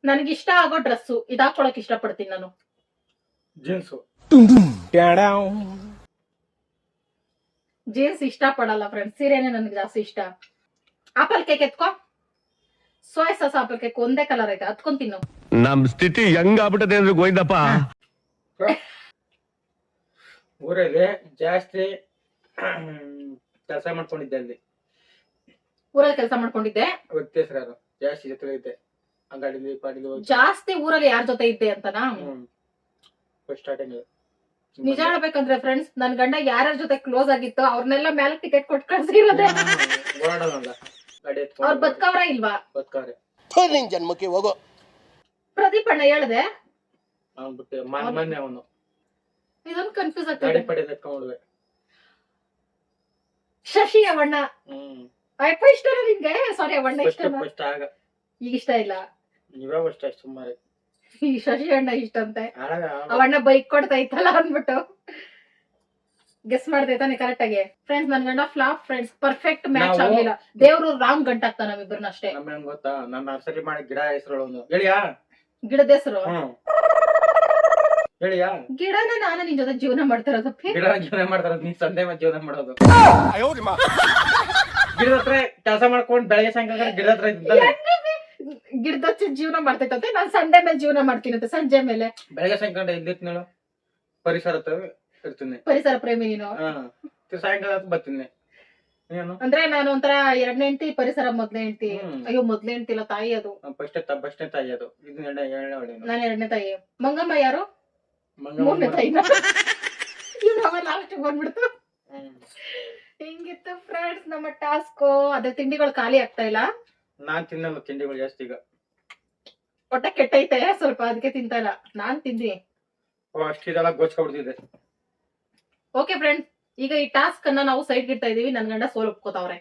ನನಗೆ ಇಷ್ಟ ಆಗೋ ಡ್ರೆಸ್ಸು ಇದು ಹಾಕೊಳಕ್ ಇಷ್ಟಪಡ್ತೀನಿ ನಾನು. ಜೀನ್ಸ್ ಇಷ್ಟ ಪಡಲ್ಲ ಫ್ರೆಂಡ್ಸ್, ಸೀರೆನೆ ನನ್ಗೆ ಜಾಸ್ತಿ ಇಷ್ಟ. ಆಪಲ್ ಕೇಕ್ ಎತ್ಕೋ. ಸೋಯಾ ಸಾಸ್ ಹಾಕ್ಬೇಕು, ಒಂದೇ ಕಲರ್ ಐತೆ, ಹತ್ಕೊಂಡ್ ತಿನ್ನು. ನಮ್ ಸ್ಥಿತಿ ಹೆಂಗ್ ಆಗ್ಬಿಟ್ಟದೆ ಅಂದ್ರೆ ಗೋಯ್ದಪ್ಪ. ಊರಲ್ಲಿ ಜಾಸ್ತಿ ಕೆಲಸ ಮಾಡ್ಕೊಂಡಿದ್ದೆ ಅಲ್ಲಿ. ಊರಲ್ಲಿ ಕೆಲಸ ಮಾಡ್ಕೊಂಡಿದ್ದೆ. ವ್ಯಕ್ತಿಸ್ರು ಯಾರು ಜಾಸ್ತಿ ಜೊತೆ ಐತೆ ಅಂಗಡಿಲಿ ಪಾಡಿಲಿ ಹೋಗಿ. ಜಾಸ್ತಿ ಊರಲ್ಲಿ ಯಾರ ಜೊತೆ ಇದ್ದೆ ಅಂತನಾ? ಫಸ್ಟ್ ಸ್ಟಾರ್ಟಿಂಗ್ ನಿಜ ಹೇಳ್ಬೇಕಂದ್ರೆ ಫ್ರೆಂಡ್ಸ್, ನನ್ ಗಂಡ ಯಾರ್ಯಾರ ಜೊತೆ ಕ್ಲೋಸ್ ಆಗಿತ್ತು ಅವ್ರನ್ನೆಲ್ಲ ಮೇಲೆ ಟಿಕೆಟ್ ಕೊಟ್ಟು ಕಳ್ಸಿರೋದೆ. ಓಡಾಡೋನಲ್ಲ ಗಾಡಿ ಅವ್ರ ಬದುಕವ್ರ ಇಲ್ವಾ? ಬದುಕವ್ರೆ. ನಿನ್ ಜನ್ಮಕ್ಕೆ ಹೋಗೋ. ಪ್ರದೀಪ್ ಅಣ್ಣ ಹೇಳ್ದೆ, ಅವ್ನ್ ಬಿಟ್ಟು ಮೊನ್ನೆ ಅವನು ಇದೊಂದು ಕನ್ಫ್ಯೂಸ್ ಗಾಡಿ ಆಗ್ತದೆ. ಪಡಿ ಎತ್ಕೊಂಡ್ಬಿಡ್ವೆ. ಶಶಿ ಅವಣ್ಣ ಅಪ್ಪ ಇಷ್ಟನಾ ನಿಂಗೆ? ಸಾರಿ, ಅವಣ್ಣ ಇಷ್ಟನಾ? ಫಸ್ಟ್ ಆಗ ಈಗ ಇಷ್ಟ ಇಲ್ಲ. ನೀವೇ ಫಸ್ಟ್ ಅಷ್ಟು ಸುಮಾರು ಈ ಶಶಿ ಅಣ್ಣ ಇಷ್ಟ ಅಂತೆ. ಆಗ ಅವಣ್ಣ ಬೈಕ್ ಕೊಡ್ತಾ ಇತ್ತಲ್ಲ ಅಂದ್ಬಿಟ್ಟು ಗೆಸ್ ಮಾಡ್ದೆ ತಾನೆ ಕರೆಕ್ಟ್ ಆಗಿ. ಫ್ರೆಂಡ್ಸ್, ನನ್ ಗಂಡ ಫ್ಲಾಪ್ ಫ್ರೆಂಡ್ಸ್, ಪರ್ಫೆಕ್ಟ್ ಮ್ಯಾಚ್ ನಾವು- ಆಗ್ಲಿಲ್ಲ. ದೇವ್ರು ರಾಂಗ್ ಗಂಟಾಗ್ತಾನ ನಮ್ಮಿಬ್ಬರನ್ನ ಅಷ್ಟೇ. ನಮ್ಮ ಹೆಂಗ್ ಗೊತ್ತಾ, ನನ್ನ ನರ್ಸರಿ ಮಾಡಿ ಗಿಡ ಹೆಸರು ಹೇಳಿಯಾ? ಗಿಡದ ಹೆಸರು ಹೇಳಿಯಾ? ಗಿಡನ ನಾನು ನಿನ್ ಜೊತೆ ಜೀವನ ಮಾಡ್ತಿರೋದಪ್ಪಿ. ಗಿಡ ಜೀವನ ಮಾಡ್ತಾರ, ನೀ ಸಂದೆ ಮತ್ತೆ ಜೀವನ ಮಾಡೋದು. ಗಿಡದ ಹತ್ರ ಕೆಲಸ ಮಾಡ್ಕೊಂಡ್ ಬೆಳಗ್ಗೆ ಸಾಯಂಕಾಲ ಗಿಡದ ಹತ್ರ ಇದ್ದಾಗ ಗಿಡದ ಜೀವನ ಮಾಡ್ತೈತಂತೆ, ನಾನ್ ಸಂಡೆ ಮೇಲೆ ಜೀವನ ಮಾಡ್ತೀನಂತೆ. ಸಂಜೆ ಮೇಲೆ ಬೆಳಗ್ಗೆ ಸಾಯಂಕಾಲ ಎಲ್ಲಿರ್ತೀನಲ್ಲ ಪರಿಸರ ಹತ್ರ ಇರ್ತೀನಿ. ಪರಿಸರ ಪ್ರೇಮಿ ನೀನು. ಸಾಯಂಕಾಲ ಹೊತ್ತು ಬರ್ತೀನಿ. ಏನು ಅಂದ್ರೆ ನಾನು ಒಂಥರ ಎರಡನೇ ಹೆಂಡತಿ, ಪರಿಸರ ಮೊದ್ಲೇ ಹೆಂಡತಿ. ಹ್ಮ್. ಅಯ್ಯೋ, ಮೊದ್ಲೇ ಹೆಂಡತಿ ಇಲ್ಲ, ತಾಯಿ ಅದು. ಫಸ್ಟ್ನೇ ತಾಯಿ ಅದು. ಇದು ಎರಡನೇ ಹೊಡೆ. ನಾನು ಎರಡನೇ ತಾಯಿ. ಮಂಗಮ್ಮ ಯಾರು? ಮಂಗಮ್ಮ ಮೂರನೇ ತಾಯಿನ. ಇವ್ರವ ಲಾಸ್ಟ್ ಬಂದ್ಬಿಡ್ತು. ಹಿಂಗಿತ್ತು ಫ್ರೆಂಡ್ಸ್ ನಮ್ಮ ಟಾಸ್ಕ್. ಅದೇ ತಿಂಡಿಗಳು ಖಾಲಿ ಆಗ್ತಾ ಇಲ್ಲ. ನಾನ್ ತಿನ್ನಲ್ಲ ತಿಂಡಿಗಳು ಜಾಸ್ತಿ ಈಗ. ಹೊಟ್ಟೆ ಕೆಟ್ಟೈತೆ ಸ್ವಲ್ಪ, ಅದಕ್ಕೆ ತಿಂತಾ ಇಲ್ಲ. ನಾನ್ ತಿಂದಿ. ಅಷ್ಟಿದೆಲ್ಲ ಗೋಚ್ಕೊಬಿಡ್ತಿದೆ. ಓಕೆ ಫ್ರೆಂಡ್ಸ್, ಈಗ ಈ ಟಾಸ್ಕ್ ಅನ್ನ ನಾವು ಸೈಡ್ ಇಡ್ತಾ ಇದೀವಿ. ನನ್ ಗಂಡ ಸೋಲ್ ಒಪ್ಕೋತಾವ್ರೆ.